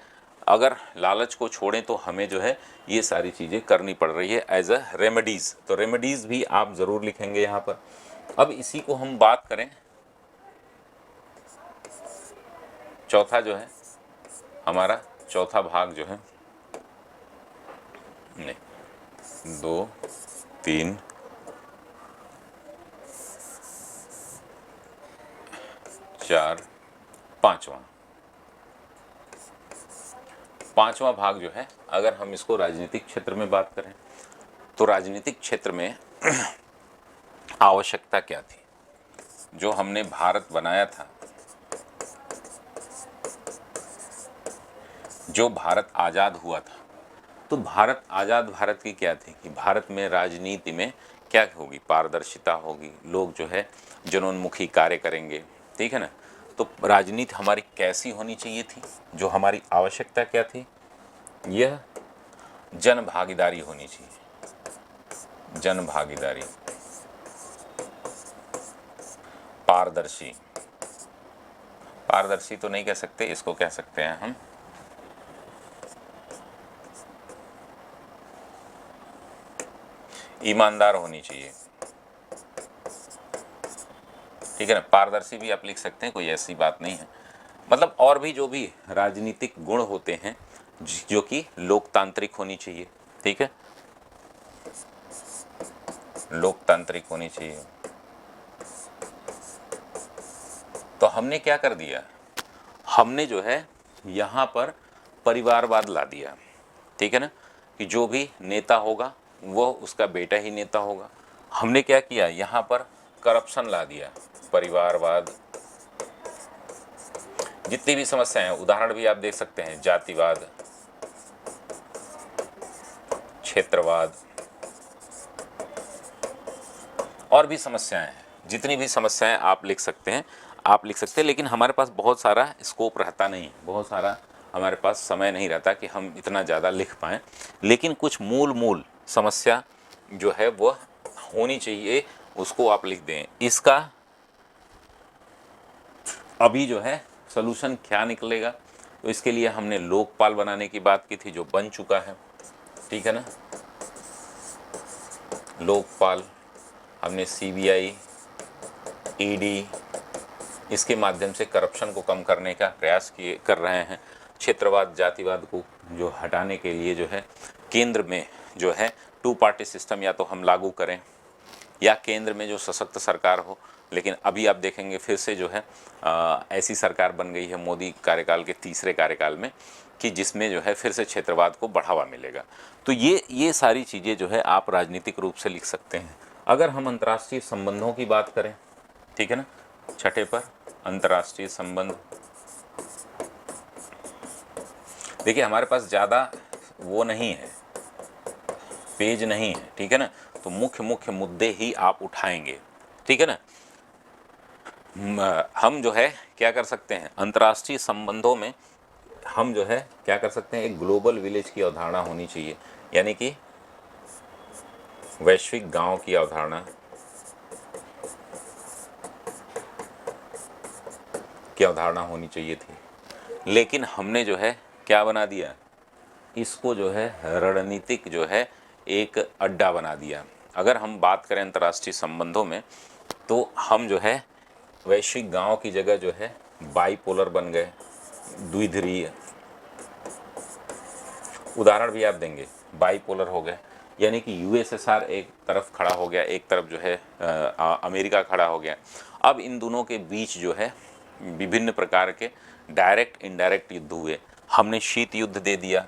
अगर लालच को छोड़ें तो हमें जो है ये सारी चीज़ें करनी पड़ रही है एज अ रेमेडीज़। तो रेमेडीज़ भी आप ज़रूर लिखेंगे यहाँ पर। अब इसी को हम बात करें, चौथा जो है हमारा चौथा भाग जो है, नहीं 2 3 4 पांचवा भाग जो है, अगर हम इसको राजनीतिक क्षेत्र में बात करें तो राजनीतिक क्षेत्र में आवश्यकता क्या थी, जो हमने भारत बनाया था, जो भारत आज़ाद हुआ था, तो भारत आज़ाद भारत की क्या थी कि भारत में राजनीति में क्या होगी, पारदर्शिता होगी, लोग जो है जनोन्मुखी कार्य करेंगे, ठीक है ना। तो राजनीति हमारी कैसी होनी चाहिए थी, जो हमारी आवश्यकता क्या थी, यह जन भागीदारी होनी चाहिए, जन भागीदारी, पारदर्शी, पारदर्शी तो नहीं कह सकते, इसको कह सकते हैं हम ईमानदार होनी चाहिए, ठीक है ना। पारदर्शी भी आप लिख सकते हैं, कोई ऐसी बात नहीं है। मतलब और भी जो भी राजनीतिक गुण होते हैं जो कि लोकतांत्रिक होनी चाहिए, ठीक है, लोकतांत्रिक होनी चाहिए। तो हमने क्या कर दिया, हमने जो है यहाँ पर परिवारवाद ला दिया, ठीक है ना, कि जो भी नेता होगा वो उसका बेटा ही नेता होगा। हमने क्या किया, यहाँ पर करप्शन ला दिया, परिवारवाद, जितनी भी समस्याएं हैं, उदाहरण भी आप देख सकते हैं, जातिवाद, क्षेत्रवाद, और भी समस्याएं हैं, जितनी भी समस्याएं आप लिख सकते हैं, आप लिख सकते हैं। लेकिन हमारे पास बहुत सारा स्कोप रहता नहीं, बहुत सारा हमारे पास समय नहीं रहता कि हम इतना ज़्यादा लिख पाएँ। लेकिन कुछ मूल समस्या जो है वह होनी चाहिए, उसको आप लिख दें। इसका अभी जो है सलूशन क्या निकलेगा, तो इसके लिए हमने लोकपाल बनाने की बात की थी, जो बन चुका है, ठीक है ना। लोकपाल, हमने सीबीआई, ईडी, इसके माध्यम से करप्शन को कम करने का प्रयास कर रहे हैं। क्षेत्रवाद, जातिवाद को जो हटाने के लिए जो है केंद्र में जो है 2 पार्टी सिस्टम या तो हम लागू करें, या केंद्र में जो सशक्त सरकार हो। लेकिन अभी आप देखेंगे फिर से जो है ऐसी सरकार बन गई है मोदी कार्यकाल के तीसरे कार्यकाल में, कि जिसमें जो है फिर से क्षेत्रवाद को बढ़ावा मिलेगा। तो ये सारी चीज़ें जो है आप राजनीतिक रूप से लिख सकते हैं। अगर हम अंतर्राष्ट्रीय संबंधों की बात करें, ठीक है ना, छठे पर अंतर्राष्ट्रीय संबंध, देखिए हमारे पास ज़्यादा वो नहीं है, पेज नहीं है, ठीक है ना, तो मुख्य मुद्दे ही आप उठाएंगे, ठीक है ना। हम जो है क्या कर सकते हैं, अंतर्राष्ट्रीय संबंधों में हम जो है क्या कर सकते हैं, एक ग्लोबल विलेज की अवधारणा होनी चाहिए, यानी कि वैश्विक गांव की अवधारणा होनी चाहिए थी। लेकिन हमने जो है क्या बना दिया, इसको जो है रणनीतिक जो है एक अड्डा बना दिया। अगर हम बात करें अंतर्राष्ट्रीय संबंधों में, तो हम जो है वैश्विक गांव की जगह जो है बाइपोलर बन गए, द्विध्रुवीय। उदाहरण भी आप देंगे, बाइपोलर हो गए, यानी कि यूएसएसआर एक तरफ खड़ा हो गया, एक तरफ जो है अमेरिका खड़ा हो गया। अब इन दोनों के बीच जो है विभिन्न प्रकार के डायरेक्ट इनडायरेक्ट युद्ध हुए। हमने शीत युद्ध दे दिया,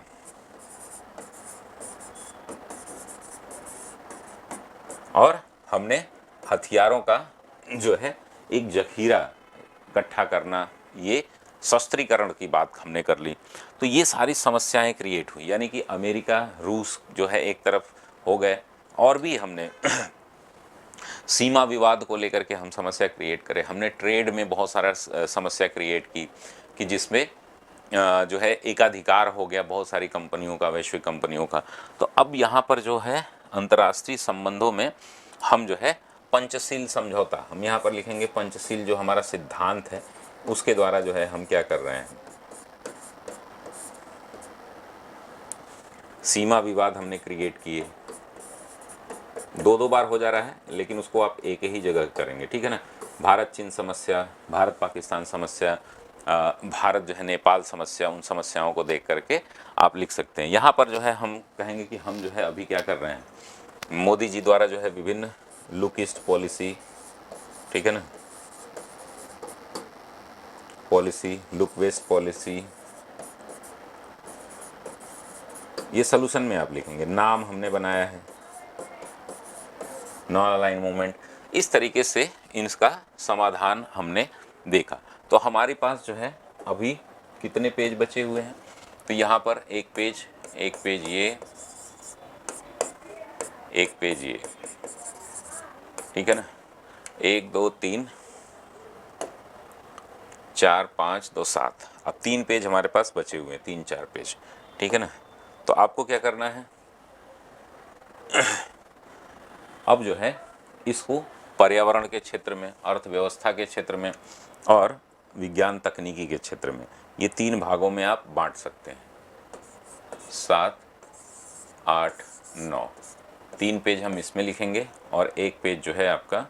और हमने हथियारों का जो है एक जखीरा इकट्ठा करना, ये शस्त्रीकरण की बात हमने कर ली। तो ये सारी समस्याएं क्रिएट हुई, यानी कि अमेरिका रूस जो है एक तरफ हो गए, और भी हमने सीमा विवाद को लेकर के हम समस्या क्रिएट करें। हमने ट्रेड में बहुत सारा समस्या क्रिएट की, कि जिसमें जो है एकाधिकार हो गया बहुत सारी कंपनियों का, वैश्विक कंपनियों का। तो अब यहाँ पर जो है अंतर्राष्ट्रीय संबंधों में हम जो है पंचशील समझौता, हम यहाँ पर लिखेंगे पंचशील, जो हमारा सिद्धांत है उसके द्वारा जो है हम क्या कर रहे हैं, सीमा विवाद हमने क्रिएट किए। 2 बार हो जा रहा है, लेकिन उसको आप एक ही जगह करेंगे, ठीक है ना। भारत चीन समस्या, भारत पाकिस्तान समस्या, भारत जो है नेपाल समस्या, उन समस्याओं को देख करके आप लिख सकते हैं। यहाँ पर जो है हम कहेंगे कि हम जो है अभी क्या कर रहे हैं, मोदी जी द्वारा जो है विभिन्न लुक ईस्ट पॉलिसी, ठीक है ना, पॉलिसी, लुक वेस्ट पॉलिसी, ये सलूशन में आप लिखेंगे। नाम हमने बनाया है, नॉन अलाइन मूवमेंट, इस तरीके से इनका समाधान हमने देखा। तो हमारे पास जो है अभी कितने पेज बचे हुए हैं, तो यहाँ पर एक पेज ये, एक पेज ये, ठीक है ना, 1 2 3 4 5 2 7, अब 3 पेज हमारे पास बचे हुए हैं, 3 4 पेज, ठीक है ना। तो आपको क्या करना है, अब जो है इसको पर्यावरण के क्षेत्र में, अर्थव्यवस्था के क्षेत्र में और विज्ञान तकनीकी के क्षेत्र में, ये 3 भागों में आप बांट सकते हैं। 7 8 9, 3 पेज हम इसमें लिखेंगे और 1 पेज जो है आपका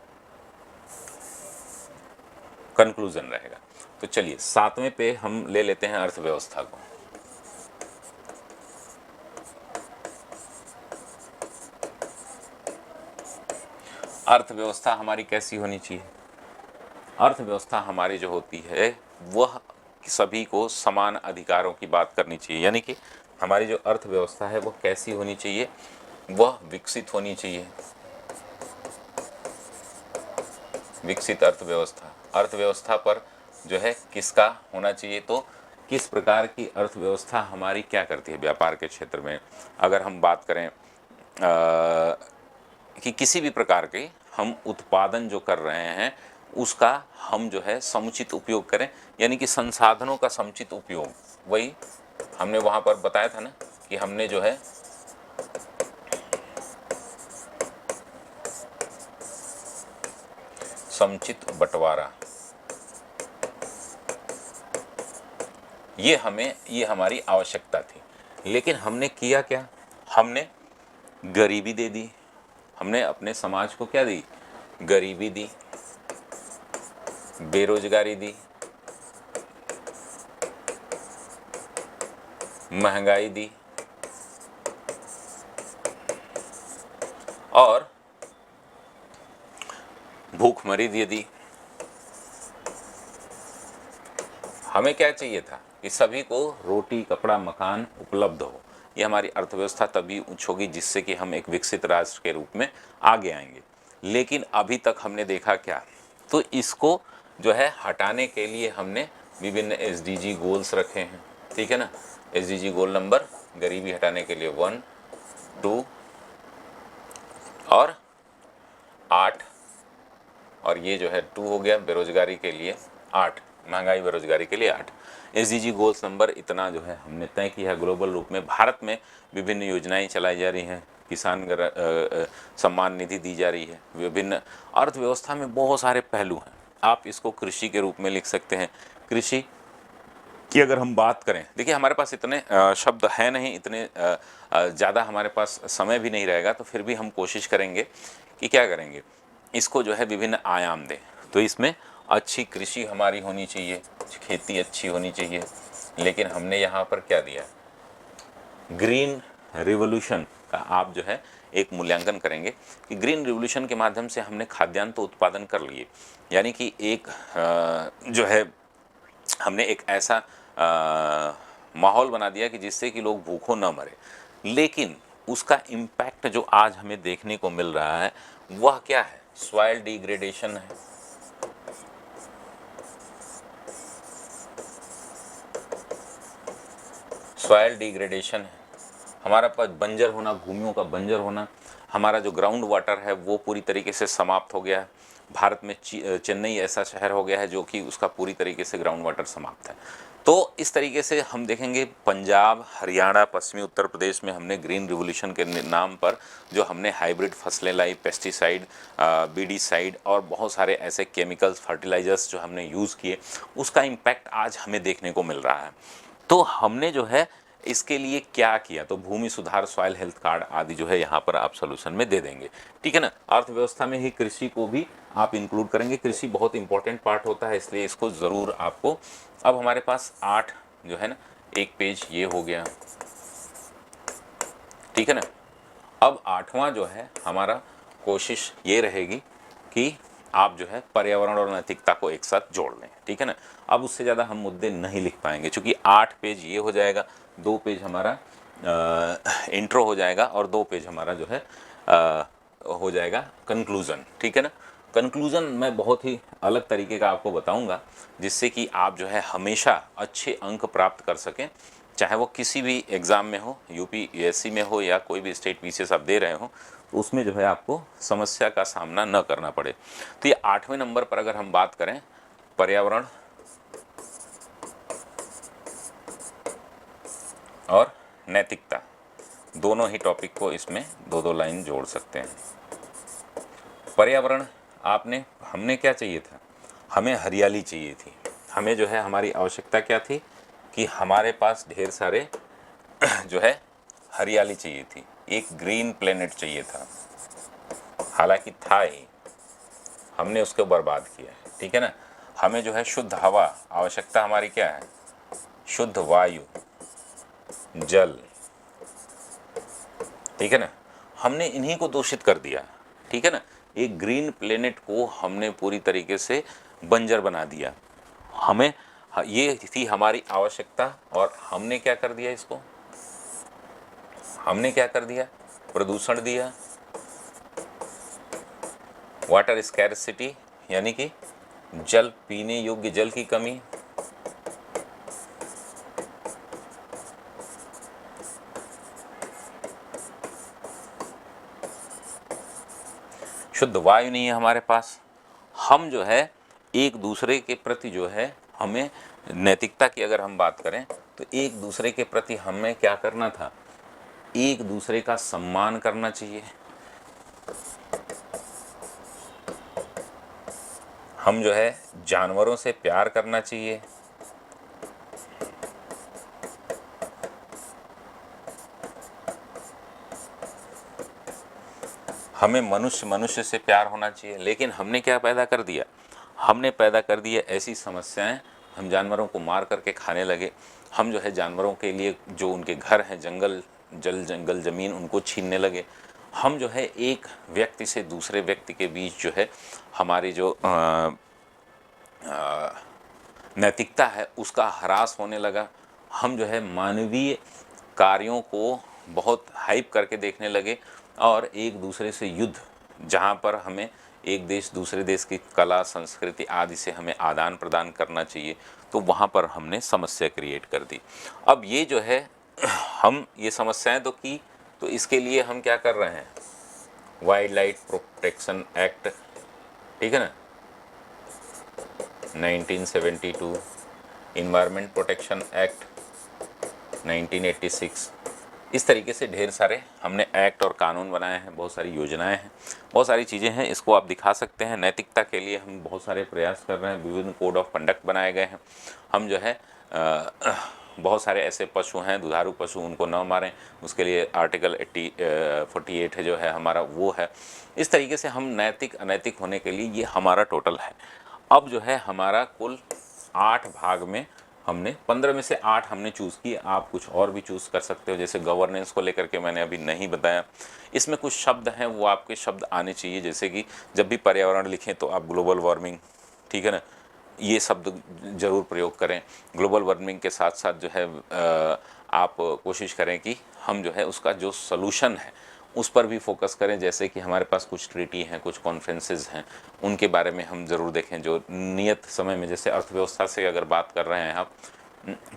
कंक्लूजन रहेगा। तो चलिए 7वें पे हम ले लेते हैं अर्थव्यवस्था को। अर्थव्यवस्था हमारी कैसी होनी चाहिए, अर्थव्यवस्था हमारी जो होती है वह सभी को समान अधिकारों की बात करनी चाहिए, यानी कि हमारी जो अर्थव्यवस्था है वह कैसी होनी चाहिए, वह विकसित होनी चाहिए, विकसित अर्थव्यवस्था, अर्थव्यवस्था पर जो है किसका होना चाहिए, तो किस प्रकार की अर्थव्यवस्था हमारी क्या करती है व्यापार के क्षेत्र में। अगर हम बात करें कि किसी भी प्रकार के हम उत्पादन जो कर रहे हैं उसका हम जो है समुचित उपयोग करें, यानी कि संसाधनों का समुचित उपयोग। वही हमने वहाँ पर बताया था ना कि हमने जो है समुचित बंटवारा, ये हमारी आवश्यकता थी। लेकिन हमने किया क्या, हमने गरीबी दे दी, हमने अपने समाज को क्या दी, गरीबी दी, बेरोजगारी दी, महंगाई दी और भूखमरी दे दी। हमें क्या चाहिए था कि सभी को रोटी कपड़ा मकान उपलब्ध हो। ये हमारी अर्थव्यवस्था तभी उच्च होगी जिससे कि हम एक विकसित राष्ट्र के रूप में आगे आएंगे। लेकिन अभी तक हमने देखा क्या, तो इसको जो है हटाने के लिए हमने विभिन्न SDG गोल्स रखे हैं, ठीक है ना। SDG गोल नंबर गरीबी हटाने के लिए 1, 2 और 8, और ये जो है 2 हो गया बेरोजगारी के लिए 8, महंगाई बेरोजगारी के लिए 8। SDG गोल्स नंबर इतना जो है हमने तय किया है। ग्लोबल रूप में भारत में विभिन्न योजनाएं चलाई जा रही हैं, किसान सम्मान निधि दी जा रही है, विभिन्न अर्थव्यवस्था में बहुत सारे पहलू हैं। आप इसको कृषि के रूप में लिख सकते हैं। कृषि की अगर हम बात करें, देखिए हमारे पास इतने शब्द हैं नहीं, इतने ज़्यादा हमारे पास समय भी नहीं रहेगा, तो फिर भी हम कोशिश करेंगे कि क्या करेंगे, इसको जो है विभिन्न आयाम दें। तो इसमें अच्छी कृषि हमारी होनी चाहिए, खेती अच्छी होनी चाहिए। लेकिन हमने यहाँ पर क्या दिया, ग्रीन रिवोल्यूशन का आप जो है एक मूल्यांकन करेंगे कि ग्रीन रिवोल्यूशन के माध्यम से हमने खाद्यान्न तो उत्पादन कर लिए, यानी कि एक जो है हमने एक ऐसा माहौल बना दिया कि जिससे कि लोग भूखों न मरे। लेकिन उसका इम्पैक्ट जो आज हमें देखने को मिल रहा है वह क्या है, सॉइल डिग्रेडेशन है, सॉइल डिग्रेडेशन है, हमारा पास बंजर होना, भूमियों का बंजर होना, हमारा जो ग्राउंड वाटर है वो पूरी तरीके से समाप्त हो गया है। भारत में चेन्नई ऐसा शहर हो गया है जो कि उसका पूरी तरीके से ग्राउंड वाटर समाप्त है। तो इस तरीके से हम देखेंगे पंजाब, हरियाणा, पश्चिमी उत्तर प्रदेश में हमने ग्रीन रिवोल्यूशन के नाम पर जो हमने हाइब्रिड फसलें लाई, पेस्टिसाइड, बीडीसाइड और बहुत सारे ऐसे केमिकल्स, फर्टिलाइजर्स जो हमने यूज़ किए, उसका इम्पैक्ट आज हमें देखने को मिल रहा है। तो हमने जो है इसके लिए क्या किया, तो भूमि सुधार, सॉइल हेल्थ कार्ड आदि जो है यहाँ पर आप सोल्यूशन में दे देंगे, ठीक है ना। अर्थव्यवस्था में ही कृषि को भी आप इंक्लूड करेंगे, कृषि बहुत इंपॉर्टेंट पार्ट होता है, इसलिए इसको ज़रूर आपको। अब हमारे पास 8 जो है ना, एक पेज ये हो गया, ठीक है ना। अब 8वां जो है हमारा कोशिश ये रहेगी कि आप जो है पर्यावरण और नैतिकता को एक साथ जोड़ लें, ठीक है ना। अब उससे ज़्यादा हम मुद्दे नहीं लिख पाएंगे क्योंकि 8 पेज ये हो जाएगा, 2 पेज हमारा इंट्रो हो जाएगा और 2 पेज हमारा जो है हो जाएगा कंक्लूज़न, ठीक है ना। कंक्लूज़न मैं बहुत ही अलग तरीके का आपको बताऊंगा जिससे कि आप जो है हमेशा अच्छे अंक प्राप्त कर सकें, चाहे वो किसी भी एग्ज़ाम में हो, UPSC में हो या कोई भी स्टेट PCS आप दे रहे हो, तो उसमें जो है आपको समस्या का सामना न करना पड़े। तो ये 8वें नंबर पर अगर हम बात करें, पर्यावरण और नैतिकता, दोनों ही टॉपिक को इसमें 2-2 लाइन जोड़ सकते हैं। पर्यावरण हमने क्या चाहिए था, हमें हरियाली चाहिए थी। हमें जो है हमारी आवश्यकता क्या थी कि हमारे पास ढेर सारे जो है हरियाली चाहिए थी, एक ग्रीन प्लेनेट चाहिए था। हालांकि था ही, हमने उसको बर्बाद किया है, ठीक है ना। हमें जो है शुद्ध हवा, आवश्यकता हमारी क्या है, शुद्ध वायु, जल, ठीक है ना। हमने इन्हीं को दूषित कर दिया, ठीक है ना। एक ग्रीन प्लेनेट को हमने पूरी तरीके से बंजर बना दिया। हमें ये थी हमारी आवश्यकता और हमने क्या कर दिया, इसको हमने क्या कर दिया, प्रदूषण दिया, वाटर स्कैरसिटी, यानी कि जल, पीने योग्य जल की कमी, शुद्ध वायु नहीं है हमारे पास। हम जो है एक दूसरे के प्रति जो है, हमें नैतिकता की अगर हम बात करें तो एक दूसरे के प्रति हमें क्या करना था, एक दूसरे का सम्मान करना चाहिए। हम जो है जानवरों से प्यार करना चाहिए। हमें मनुष्य मनुष्य से प्यार होना चाहिए। लेकिन हमने क्या पैदा कर दिया, हमने पैदा कर दिया ऐसी समस्याएं, हम जानवरों को मार करके खाने लगे। हम जो है जानवरों के लिए जो उनके घर हैं, जंगल, जंगल ज़मीन, उनको छीनने लगे। हम जो है एक व्यक्ति से दूसरे व्यक्ति के बीच जो है हमारी जो नैतिकता है उसका ह्रास होने लगा। हम जो है मानवीय कार्यों को बहुत हाइप करके देखने लगे और एक दूसरे से युद्ध, जहाँ पर हमें एक देश दूसरे देश की कला, संस्कृति आदि से हमें आदान प्रदान करना चाहिए, तो वहाँ पर हमने समस्या क्रिएट कर दी। अब ये जो है हम ये समस्याएं तो की, तो इसके लिए हम क्या कर रहे हैं, वाइल्ड लाइफ प्रोटेक्शन एक्ट, ठीक है ना, 1972, इन्वायरमेंट प्रोटेक्शन एक्ट 1986, इस तरीके से ढेर सारे हमने एक्ट और कानून बनाए हैं, बहुत सारी योजनाएं हैं, बहुत सारी चीज़ें हैं। इसको आप दिखा सकते हैं। नैतिकता के लिए हम बहुत सारे प्रयास कर रहे हैं, विभिन्न कोड ऑफ कंडक्ट बनाए गए हैं। हम जो है बहुत सारे ऐसे पशु हैं, दुधारू पशु, उनको न मारें, उसके लिए आर्टिकल 48 है जो है हमारा, वो है। इस तरीके से हम नैतिक अनैतिक होने के लिए, ये हमारा टोटल है। अब जो है हमारा कुल 8 भाग में हमने 15 में से 8 हमने चूज़ किए। आप कुछ और भी चूज़ कर सकते हो, जैसे गवर्नेंस को लेकर के मैंने अभी नहीं बताया। इसमें कुछ शब्द हैं वो आपके शब्द आने चाहिए, जैसे कि जब भी पर्यावरण लिखें तो आप ग्लोबल वार्मिंग, ठीक है ना, ये शब्द ज़रूर प्रयोग करें। ग्लोबल वार्मिंग के साथ साथ जो है आप कोशिश करें कि हम जो है उसका जो सलूशन है उस पर भी फोकस करें। जैसे कि हमारे पास कुछ ट्रीटी हैं, कुछ कॉन्फ्रेंसेस हैं, उनके बारे में हम ज़रूर देखें जो नियत समय में, जैसे अर्थव्यवस्था से अगर बात कर रहे हैं आप,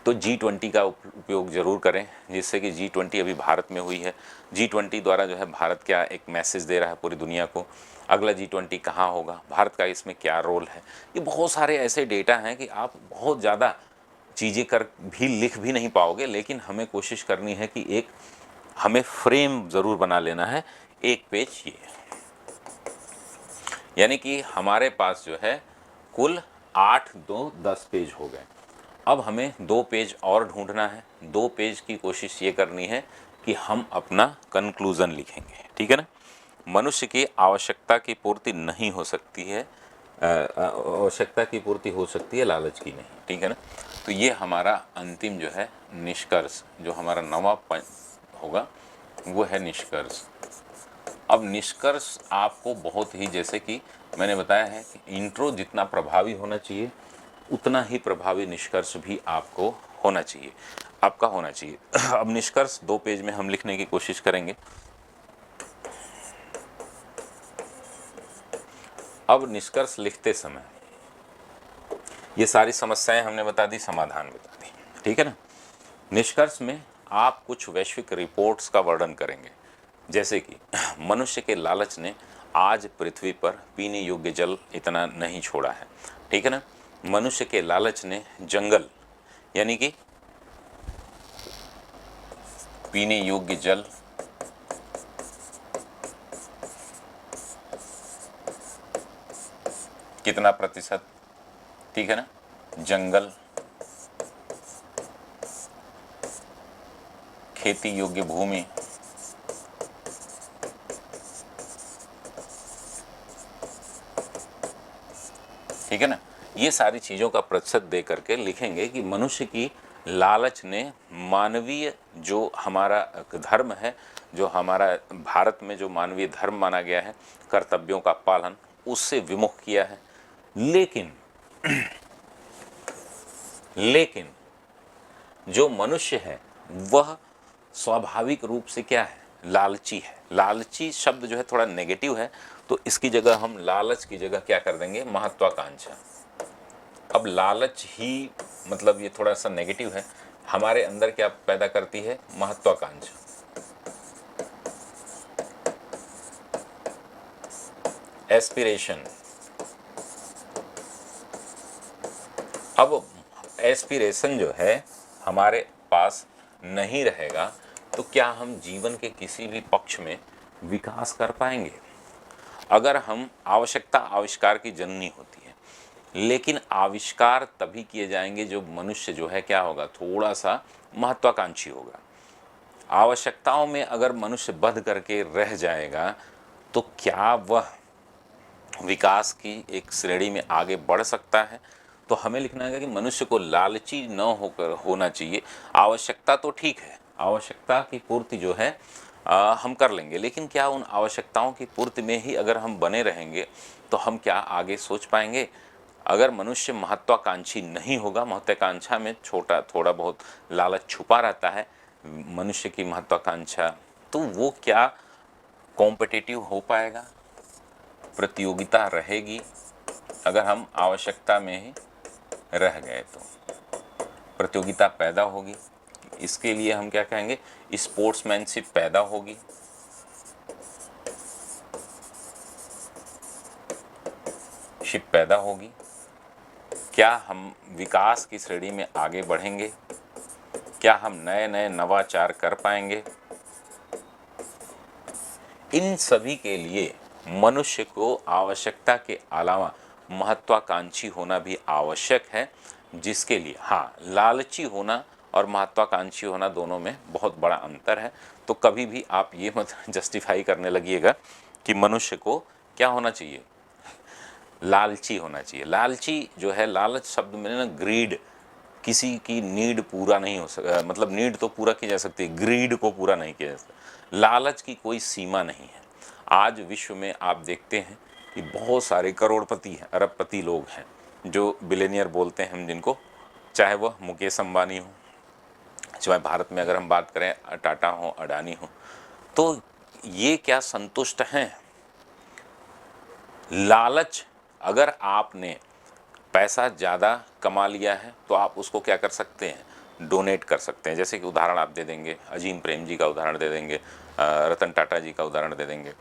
तो G20 का उपयोग ज़रूर करें, जिससे कि G20 अभी भारत में हुई है। G20 द्वारा जो है भारत क्या एक मैसेज दे रहा है पूरी दुनिया को, अगला G20 कहाँ होगा, भारत का इसमें क्या रोल है। ये बहुत सारे ऐसे डेटा हैं कि आप बहुत ज़्यादा चीज़ें कर भी लिख भी नहीं पाओगे, लेकिन हमें कोशिश करनी है कि एक हमें फ्रेम ज़रूर बना लेना है। एक पेज ये, यानी कि हमारे पास जो है कुल 8, 2, 10 पेज हो गए। अब हमें 2 पेज और ढूंढना है। 2 पेज की कोशिश ये करनी है कि हम अपना कंक्लूज़न लिखेंगे, ठीक है ना। मनुष्य की आवश्यकता की पूर्ति नहीं हो सकती है, आवश्यकता की पूर्ति हो सकती है, लालच की नहीं, ठीक है ना। तो ये हमारा अंतिम जो है निष्कर्ष, जो हमारा 9वां होगा, वो है निष्कर्ष। अब निष्कर्ष आपको बहुत ही, जैसे कि मैंने बताया है कि इंट्रो जितना प्रभावी होना चाहिए, उतना ही प्रभावी निष्कर्ष भी आपको होना चाहिए, आपका होना चाहिए। अब निष्कर्ष 2 पेज में हम लिखने की कोशिश करेंगे। अब निष्कर्ष लिखते समय ये सारी समस्याएं हमने बता दी, समाधान बता दी, ठीक है ना। निष्कर्ष में आप कुछ वैश्विक रिपोर्ट्स का वर्णन करेंगे, जैसे कि मनुष्य के लालच ने आज पृथ्वी पर पीने योग्य जल इतना नहीं छोड़ा है, ठीक है ना। मनुष्य के लालच ने जंगल, यानी कि पीने योग्य जल, कितना प्रतिशत, ठीक है ना, जंगल, खेती योग्य भूमि, ठीक है ना, ये सारी चीज़ों का प्रतिशत दे करके लिखेंगे कि मनुष्य की लालच ने मानवीय जो हमारा धर्म है, जो हमारा भारत में जो मानवीय धर्म माना गया है, कर्तव्यों का पालन, उससे विमुख किया है। लेकिन जो मनुष्य है वह स्वाभाविक रूप से क्या है, लालची है। लालची शब्द जो है थोड़ा नेगेटिव है, तो इसकी जगह हम लालच की जगह क्या कर देंगे, महत्वाकांक्षा। अब लालच ही मतलब ये थोड़ा सा नेगेटिव है, हमारे अंदर क्या पैदा करती है, महत्वाकांक्षा। एस्पिरेशन। अब एस्पिरेशन जो है हमारे पास नहीं रहेगा तो क्या हम जीवन के किसी भी पक्ष में विकास कर पाएंगे। अगर हम आवश्यकता आविष्कार की जननी होती है, लेकिन आविष्कार तभी किए जाएंगे जो मनुष्य जो है क्या होगा, थोड़ा सा महत्वाकांक्षी होगा। आवश्यकताओं में अगर मनुष्य बंध करके रह जाएगा तो क्या वह विकास की एक श्रेणी में आगे बढ़ सकता है। तो हमें लिखना है कि मनुष्य को लालची न होकर होना चाहिए। आवश्यकता तो ठीक है, आवश्यकता की पूर्ति जो है हम कर लेंगे, लेकिन क्या उन आवश्यकताओं की पूर्ति में ही अगर हम बने रहेंगे तो हम क्या आगे सोच पाएंगे। अगर मनुष्य महत्वाकांक्षी नहीं होगा, महत्वाकांक्षा में छोटा थोड़ा बहुत लालच छुपा रहता है मनुष्य की महत्वाकांक्षा, तो वो क्या कॉम्पिटिटिव हो पाएगा, प्रतियोगिता रहेगी। अगर हम आवश्यकता में ही रह गए तो प्रतियोगिता पैदा होगी। इसके लिए हम क्या कहेंगे, स्पोर्ट्समैनशिप पैदा होगी। शिप पैदा होगी। क्या हम विकास की श्रेणी में आगे बढ़ेंगे, क्या हम नए नए नवाचार कर पाएंगे। इन सभी के लिए मनुष्य को आवश्यकता के अलावा महत्वाकांक्षी होना भी आवश्यक है, जिसके लिए हाँ, लालची होना और महत्वाकांक्षी होना दोनों में बहुत बड़ा अंतर है। तो कभी भी आप ये मत जस्टिफाई करने लगिएगा कि मनुष्य को क्या होना चाहिए, लालची होना चाहिए। लालची जो है, लालच शब्द में ना ग्रीड, किसी की नीड पूरा नहीं हो सकता, मतलब नीड तो पूरा की जा सकती है, ग्रीड को पूरा नहीं किया जा सकता। लालच की कोई सीमा नहीं है। आज विश्व में आप देखते हैं कि बहुत सारे करोड़पति हैं, अरबपति लोग हैं जो बिलियनियर बोलते हैं हम जिनको, चाहे वह मुकेश अंबानी हो, चाहे भारत में अगर हम बात करें टाटा हो, अडानी हो, तो ये क्या संतुष्ट हैं। लालच, अगर आपने पैसा ज़्यादा कमा लिया है तो आप उसको क्या कर सकते हैं, डोनेट कर सकते हैं। जैसे कि उदाहरण आप दे देंगे, अजीम प्रेम जी का उदाहरण दे देंगे, रतन टाटा जी का उदाहरण दे देंगे।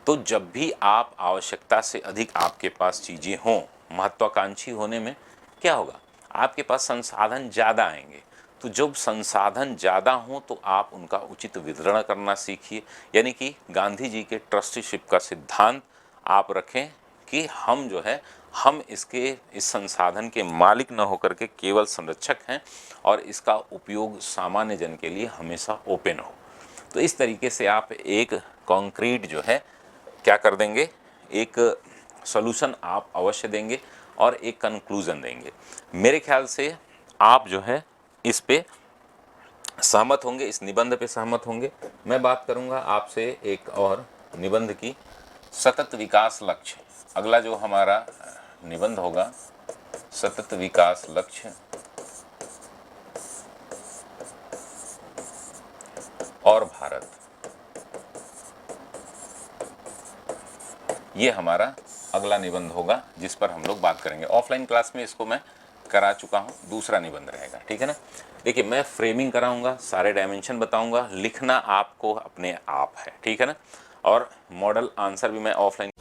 तो जब भी आप आवश्यकता से अधिक आपके पास चीज़ें हों, महत्वाकांक्षी होने में क्या होगा, आपके पास संसाधन ज़्यादा आएंगे। तो जब संसाधन ज़्यादा हों तो आप उनका उचित वितरण करना सीखिए। यानी कि गांधी जी के ट्रस्टीशिप का सिद्धांत आप रखें कि हम जो है, हम इसके इस संसाधन के मालिक न होकर के केवल संरक्षक हैं और इसका उपयोग सामान्य जन के लिए हमेशा ओपन हो। तो इस तरीके से आप एक कॉन्क्रीट जो है क्या कर देंगे, एक सॉल्यूशन आप अवश्य देंगे और एक कंक्लूज़न देंगे। मेरे ख्याल से आप जो है इस पे सहमत होंगे, इस निबंध पे सहमत होंगे। मैं बात करूंगा आपसे एक और निबंध की, सतत विकास लक्ष्य। अगला जो हमारा निबंध होगा, सतत विकास लक्ष्य और भारत, ये हमारा अगला निबंध होगा जिस पर हम लोग बात करेंगे। ऑफलाइन क्लास में इसको मैं करा चुका हूँ, दूसरा निबंध रहेगा, ठीक है ना। देखिए, मैं फ्रेमिंग कराऊंगा, सारे डायमेंशन बताऊंगा, लिखना आपको अपने आप है, ठीक है ना। और मॉडल आंसर भी मैं ऑफलाइन